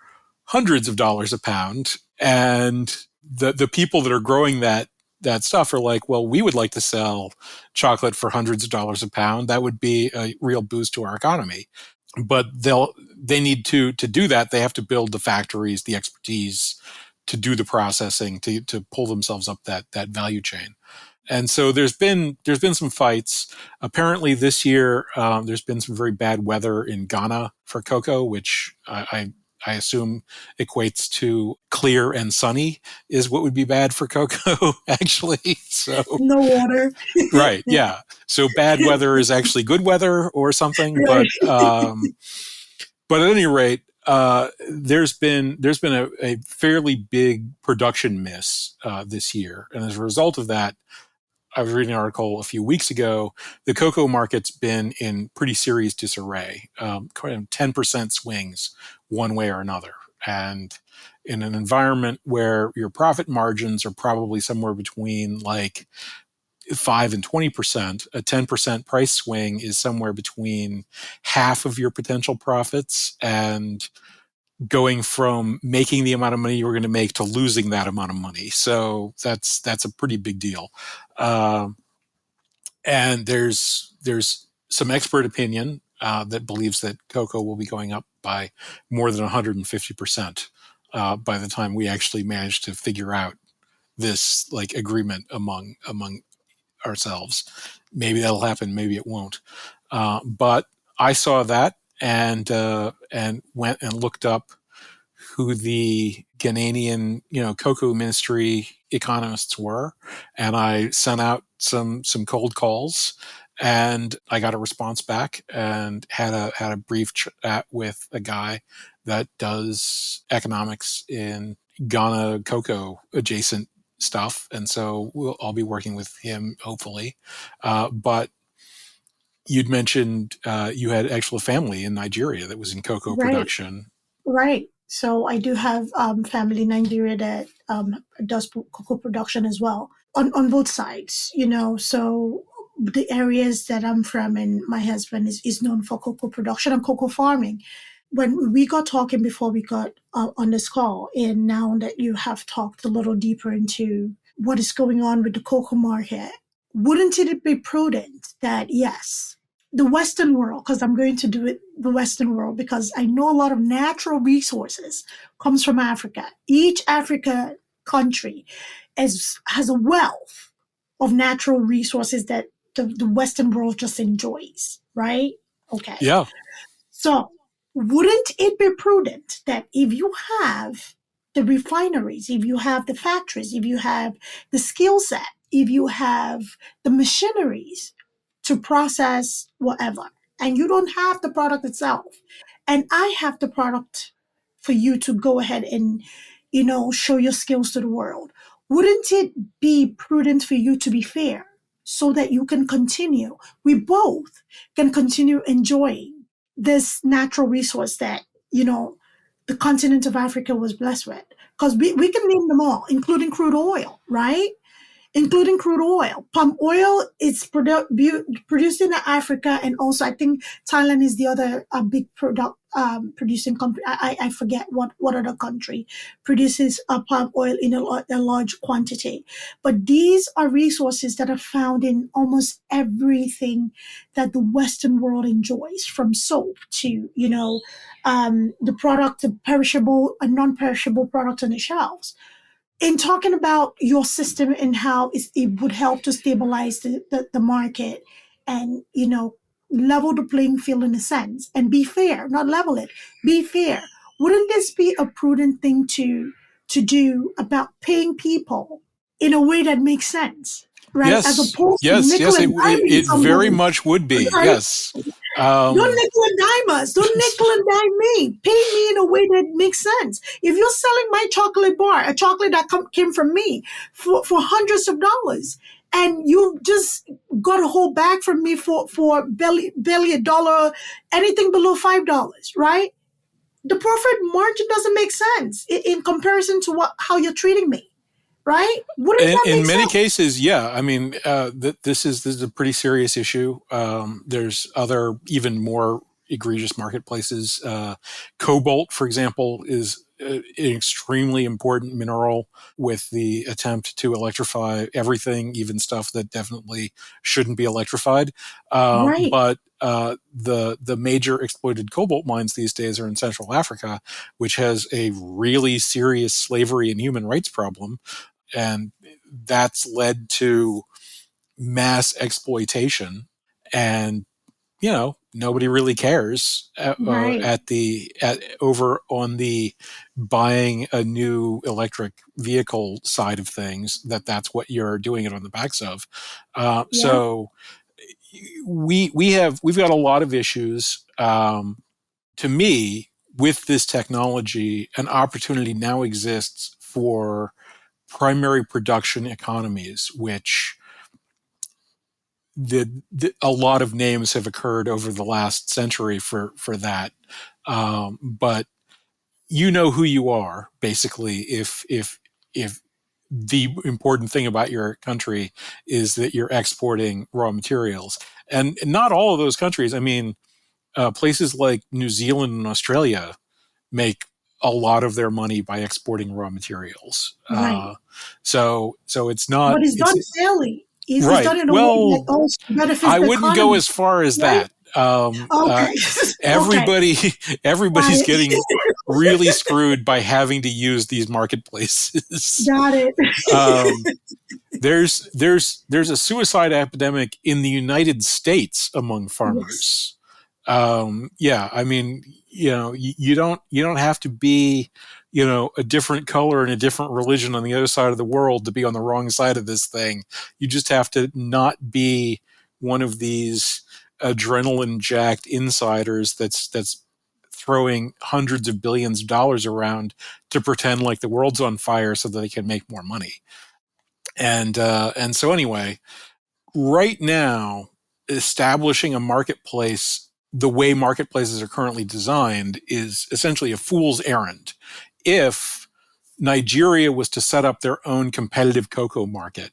hundreds of dollars a pound. And the people that are growing that stuff are like, well, we would like to sell chocolate for hundreds of dollars a pound. That would be a real boost to our economy. But they need to do that. They have to build the factories, the expertise to do the processing, to pull themselves up that value chain. And so there's been some fights. Apparently this year, there's been some very bad weather in Ghana for cocoa, which I assume equates to clear and sunny is what would be bad for cocoa, actually. So no water. Right, yeah. So bad weather is actually good weather or something. Right. But at any rate, there's been a fairly big production miss this year, and as a result of that, I was reading an article a few weeks ago. The cocoa market's been in pretty serious disarray, 10% swings one way or another. And in an environment where your profit margins are probably somewhere between like 5 and 20%, a 10% price swing is somewhere between half of your potential profits and going from making the amount of money you were going to make to losing that amount of money. So that's a pretty big deal. And there's some expert opinion that believes that cocoa will be going up by more than 150% by the time we actually manage to figure out this like agreement among ourselves. Maybe that'll happen, maybe it won't. But I saw that and went and looked up who the Ghanaian, cocoa ministry economists were, and I sent out some cold calls, and I got a response back, and had a brief chat with a guy that does economics in Ghana cocoa adjacent stuff, and so I'll be working with him hopefully. But you'd mentioned you had actual family in Nigeria that was in cocoa production. Right. So I do have family in Nigeria that does cocoa production as well on both sides, So the areas that I'm from and my husband is known for cocoa production and cocoa farming. When we got talking before we got on this call, and now that you have talked a little deeper into what is going on with the cocoa market, wouldn't it be prudent that, yes, the Western world, because I'm going to do it the Western world, because I know a lot of natural resources comes from Africa. Each Africa country has a wealth of natural resources that the Western world just enjoys, right? Okay. Yeah. So wouldn't it be prudent that if you have the refineries, if you have the factories, if you have the skill set, if you have the machineries to process whatever, and you don't have the product itself, and I have the product for you to go ahead and, show your skills to the world, wouldn't it be prudent for you to be fair so that you can continue? We both can continue enjoying this natural resource that, the continent of Africa was blessed with. Because we can name them all, including crude oil, right? Including crude oil. Palm oil is produced in Africa, and also I think Thailand is the other big producing country. I forget what other country produces palm oil in a large quantity. But these are resources that are found in almost everything that the Western world enjoys, from soap to the product, the perishable and non-perishable product on the shelves. In talking about your system and how it would help to stabilize the market and, level the playing field in a sense and be fair, not level it, be fair. Wouldn't this be a prudent thing to do about paying people in a way that makes sense, right? As Yes, opposed to yes, nickel yes. and diming It very somebody, much would be. right? Yes. Don't Um, nickel and dime us. Don't nickel and dime me. Pay me in a way that makes sense. If you're selling my chocolate bar, a chocolate that came from me for hundreds of dollars, and you just got a whole bag from me for barely a dollar, anything below $5, right? The profit margin doesn't make sense in comparison to how you're treating me, right? Wouldn't that in make many sense? cases, yeah. I mean, this is a pretty serious issue. There's other even more egregious marketplaces. Cobalt, for example, is an extremely important mineral with the attempt to electrify everything, even stuff that definitely shouldn't be electrified. Right, But the major exploited cobalt mines these days are in Central Africa, which has a really serious slavery and human rights problem, and that's led to mass exploitation. And nobody really cares right. at over on the buying a new electric vehicle side of things, that's what you're doing it on the backs of. Yeah, So we've got a lot of issues. To me, with this technology, an opportunity now exists for primary production economies, which a lot of names have occurred over the last century for that. But you know who you are, basically, if the important thing about your country is that you're exporting raw materials. And not all of those countries, I mean, places like New Zealand and Australia make a lot of their money by exporting raw materials. right. So it's not, But it's it's done fairly. It's right. done in a way that Well, also benefits I the wouldn't go economy, as far as right? that. Okay. Okay. Everybody, Got everybody's it. getting really screwed by having to use these marketplaces. Got it. um, there's a suicide epidemic in the United States among Yes. farmers. Yeah, I mean, you don't have to be, a different color and a different religion on the other side of the world to be on the wrong side of this thing. You just have to not be one of these adrenaline jacked insiders that's throwing hundreds of billions of dollars around to pretend like the world's on fire so that they can make more money. And so anyway, right now, establishing a marketplace the way marketplaces are currently designed is essentially a fool's errand. If Nigeria was to set up their own competitive cocoa market,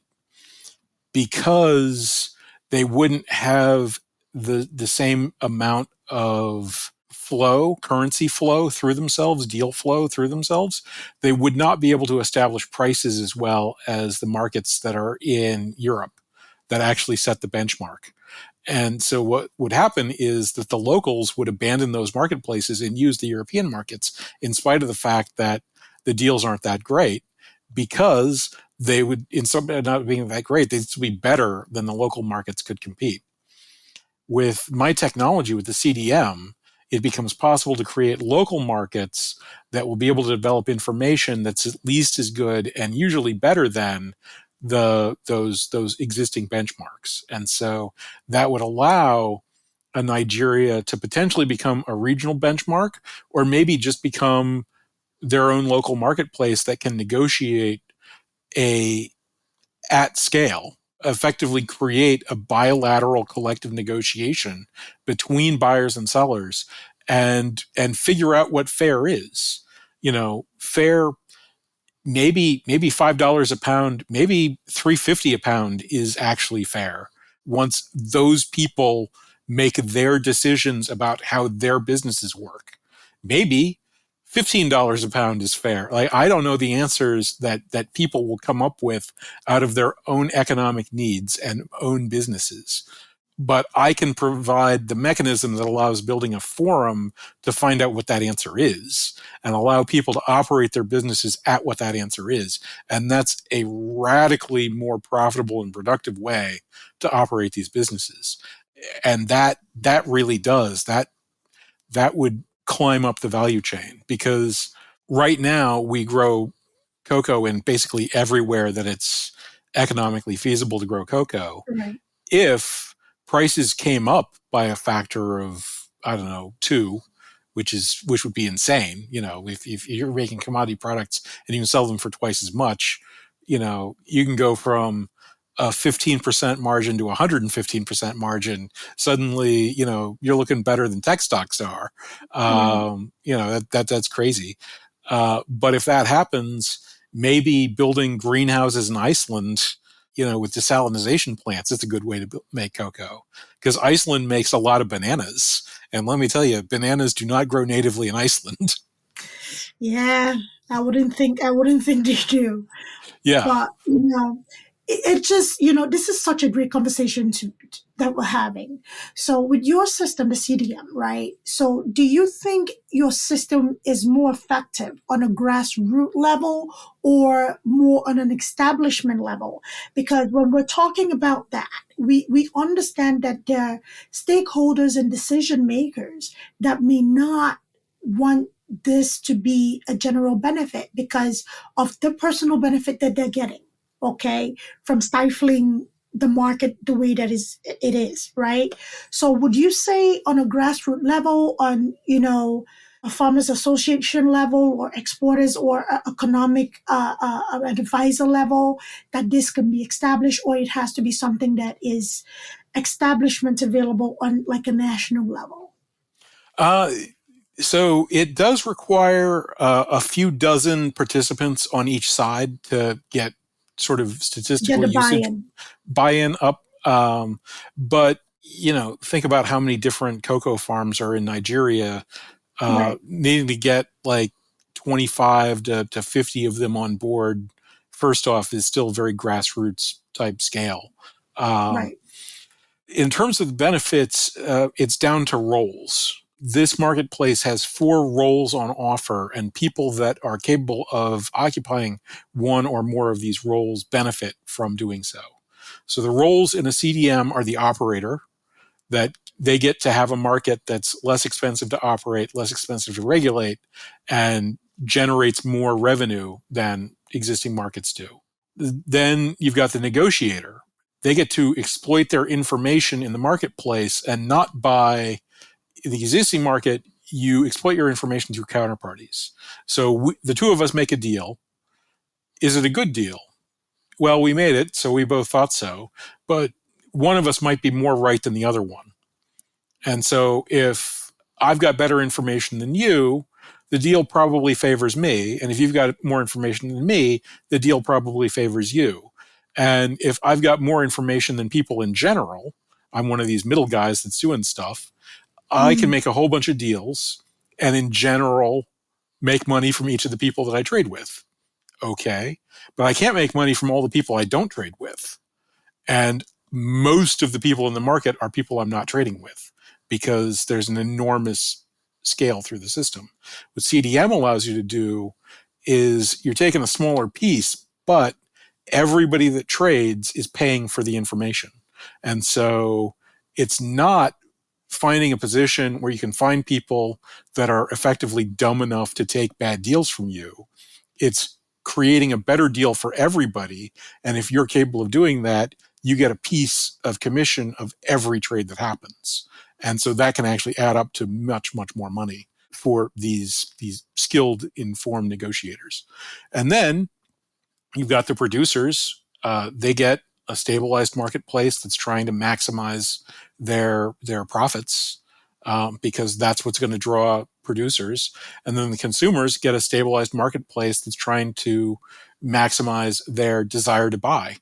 because they wouldn't have the same amount of currency flow through themselves, deal flow through themselves, they would not be able to establish prices as well as the markets that are in Europe that actually set the benchmark. And so what would happen is that the locals would abandon those marketplaces and use the European markets, in spite of the fact that the deals aren't that great, because they would, in some not being that great, they'd be better than the local markets could compete. With my technology, with the CDM, it becomes possible to create local markets that will be able to develop information that's at least as good and usually better than those existing benchmarks. And so that would allow a Nigeria to potentially become a regional benchmark, or maybe just become their own local marketplace that can negotiate a at scale, effectively create a bilateral collective negotiation between buyers and sellers, and figure out what fair is. Fair, maybe $5 a pound, maybe $3.50 a pound is actually fair once those people make their decisions about how their businesses work. Maybe $15 a pound is fair. Like, I don't know the answers that people will come up with out of their own economic needs and own businesses, but I can provide the mechanism that allows building a forum to find out what that answer is and allow people to operate their businesses at what that answer is. And that's a radically more profitable and productive way to operate these businesses. And that really does that would climb up the value chain, because right now we grow cocoa in basically everywhere that it's economically feasible to grow cocoa. Right. If prices came up by a factor of, I don't know, 2, which would be insane. If you're making commodity products and you can sell them for twice as much, you can go from a 15% margin to 115% margin. Suddenly, you're looking better than tech stocks are. Right. That's crazy. But if that happens, maybe building greenhouses in Iceland, with desalination plants, it's a good way to make cocoa, because Iceland makes a lot of bananas. And let me tell you, bananas do not grow natively in Iceland. Yeah, I wouldn't think they do. Yeah. But it just this is such a great conversation that we're having. So with your system, the CDM, right? So do you think your system is more effective on a grassroots level or more on an establishment level? Because when we're talking about that, we understand that there are stakeholders and decision makers that may not want this to be a general benefit because of the personal benefit that they're getting, okay, from stifling the market the way that it is, right? So would you say on a grassroots level, on a farmers association level, or exporters, or economic advisor level, that this can be established, or it has to be something that is establishment available on like a national level? Uh, so it does require a few dozen participants on each side to get sort of Get statistical the usage buy-in. buy-in up. But think about how many different cocoa farms are in Nigeria. Right. Needing to get like 25 to 50 of them on board, first off, is still very grassroots type scale. Um, Right. in terms of the benefits, it's down to roles. This marketplace has 4 roles on offer, and people that are capable of occupying one or more of these roles benefit from doing so. So the roles in a CDM are the operator, that they get to have a market that's less expensive to operate, less expensive to regulate, and generates more revenue than existing markets do. Then you've got the negotiator. They get to exploit their information in the marketplace and not buy the existing market. You exploit your information through counterparties. So the two of us make a deal. Is it a good deal? Well, we made it, so we both thought so. But one of us might be more right than the other one. And so if I've got better information than you, the deal probably favors me. And if you've got more information than me, the deal probably favors you. And if I've got more information than people in general, I'm one of these middle guys that's doing stuff, I can Mm. make a whole bunch of deals and in general make money from each of the people that I trade with. Okay. But I can't make money from all the people I don't trade with. And most of the people in the market are people I'm not trading with, because there's an enormous scale through the system. What CDM allows you to do is you're taking a smaller piece, but everybody that trades is paying for the information. And so it's not finding a position where you can find people that are effectively dumb enough to take bad deals from you. It's creating a better deal for everybody. And if you're capable of doing that, you get a piece of commission of every trade that happens. And so that can actually add up to much, much more money for these skilled, informed negotiators. And then you've got the producers. They get a stabilized marketplace that's trying to maximize their profits, because that's what's going to draw producers. And then the consumers get a stabilized marketplace that's trying to maximize their desire to buy,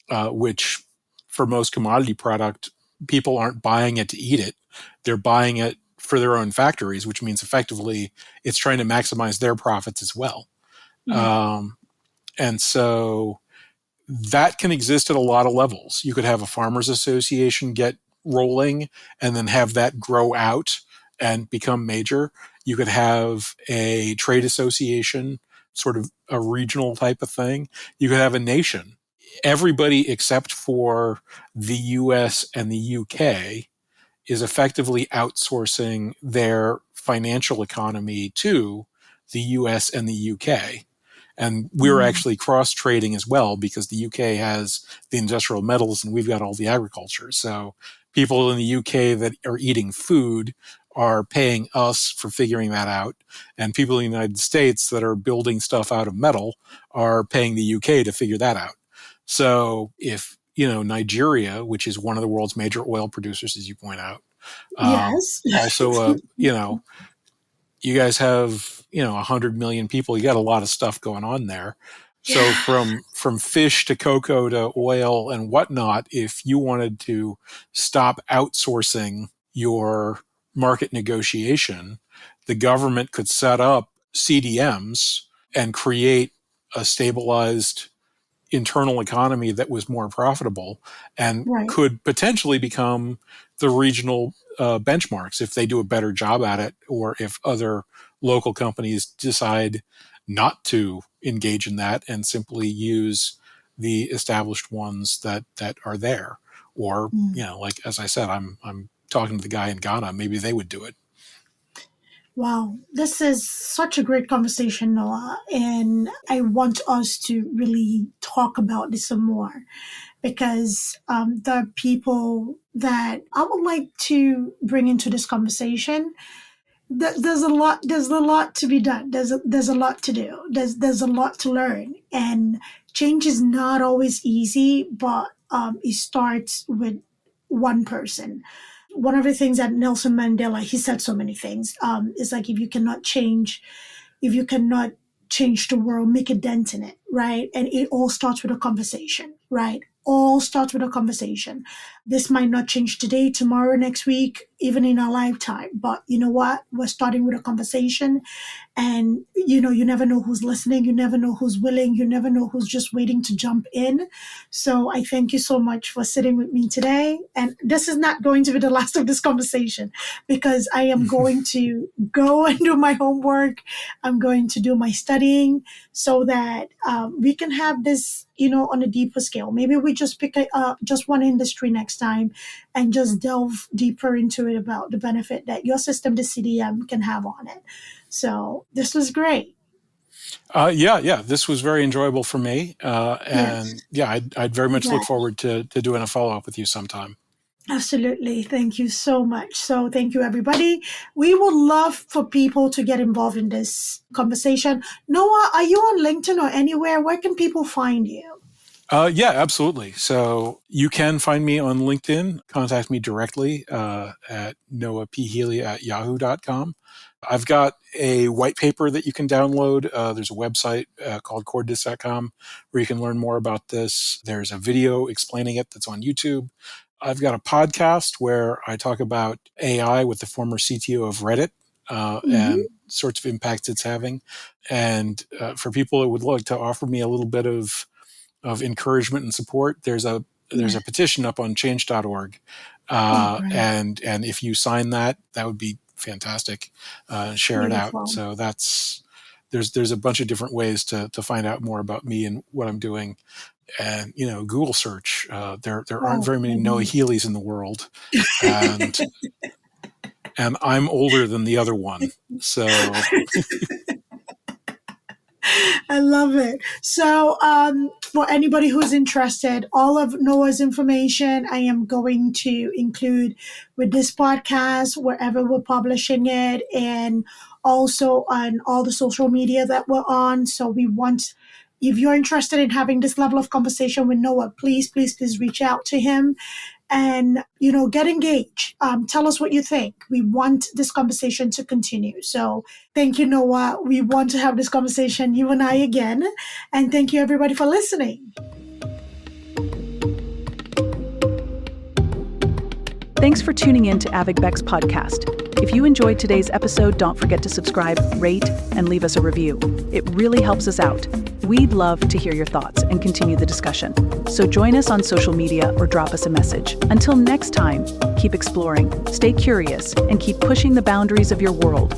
which for most commodity product, people aren't buying it to eat it. They're buying it for their own factories, which means effectively it's trying to maximize their profits as well. Yeah. And so that can exist at a lot of levels. You could have a farmers association get rolling and then have that grow out and become major. You could have a trade association, sort of a regional type of thing. You could have a nation. Everybody except for the US and the UK is effectively outsourcing their financial economy to the US and the UK. And we're actually cross-trading as well because the UK has the industrial metals and we've got all the agriculture. So people in the UK that are eating food are paying us for figuring that out. And people in the United States that are building stuff out of metal are paying the UK to figure that out. So if, Nigeria, which is one of the world's major oil producers, as you point out, Yes. also, you guys have, 100 million people. You got a lot of stuff going on there. So Yeah. from fish to cocoa to oil and whatnot, if you wanted to stop outsourcing your market negotiation, the government could set up CDMs and create a stabilized internal economy that was more profitable and Right. could potentially become the regional benchmarks if they do a better job at it, or if other local companies decide not to engage in that and simply use the established ones that are there. Or, like as I said, I'm talking to the guy in Ghana, maybe they would do it. Wow, this is such a great conversation, Noah. And I want us to really talk about this some more because there are people that I would like to bring into this conversation. There's a lot. There's a lot to be done. There's a lot to do. There's a lot to learn, and change is not always easy. But it starts with one person. One of the things that Nelson Mandela, he said so many things. It's like if you cannot change the world, make a dent in it, right? And it all starts with a conversation, right? All starts with a conversation. This might not change today, tomorrow, next week, even in our lifetime. But you know what? We're starting with a conversation. And, you never know who's listening. You never know who's willing. You never know who's just waiting to jump in. So I thank you so much for sitting with me today. And this is not going to be the last of this conversation because I am going to go and do my homework. I'm going to do my studying so that we can have this, on a deeper scale. Maybe we just pick just one industry next time and just delve deeper into it about the benefit that your system, the CDM, can have on it. So this was great. Yeah. This was very enjoyable for me. And Yes. I'd very much look forward to doing a follow-up with you sometime. Absolutely. Thank you so much. So thank you, everybody. We would love for people to get involved in this conversation. Noah, are you on LinkedIn or anywhere? Where can people find you? Yeah, absolutely. So you can find me on LinkedIn. Contact me directly at noahphealy@yahoo.com. I've got a white paper that you can download. There's a website called cordis.com where you can learn more about this. There's a video explaining it that's on YouTube. I've got a podcast where I talk about AI with the former CTO of Reddit and sorts of impacts it's having. And for people that would like to offer me a little bit of encouragement and support, there's a petition up on change.org. And if you sign that would be fantastic. Share Beautiful. it out. So there's a bunch of different ways to find out more about me and what I'm doing. And Google search. There aren't very many Noah Healys in the world, and I'm older than the other one. So I love it. So for anybody who's interested, all of Noah's information I am going to include with this podcast wherever we're publishing it, and also on all the social media that we're on. So if you're interested in having this level of conversation with Noah, please reach out to him and, get engaged. Tell us what you think. We want this conversation to continue. So thank you, Noah. We want to have this conversation, you and I, again. And thank you, everybody, for listening. Thanks for tuning in to Abeg Vex podcast. If you enjoyed today's episode, don't forget to subscribe, rate, and leave us a review. It really helps us out. We'd love to hear your thoughts and continue the discussion. So join us on social media or drop us a message. Until next time, keep exploring, stay curious, and keep pushing the boundaries of your world.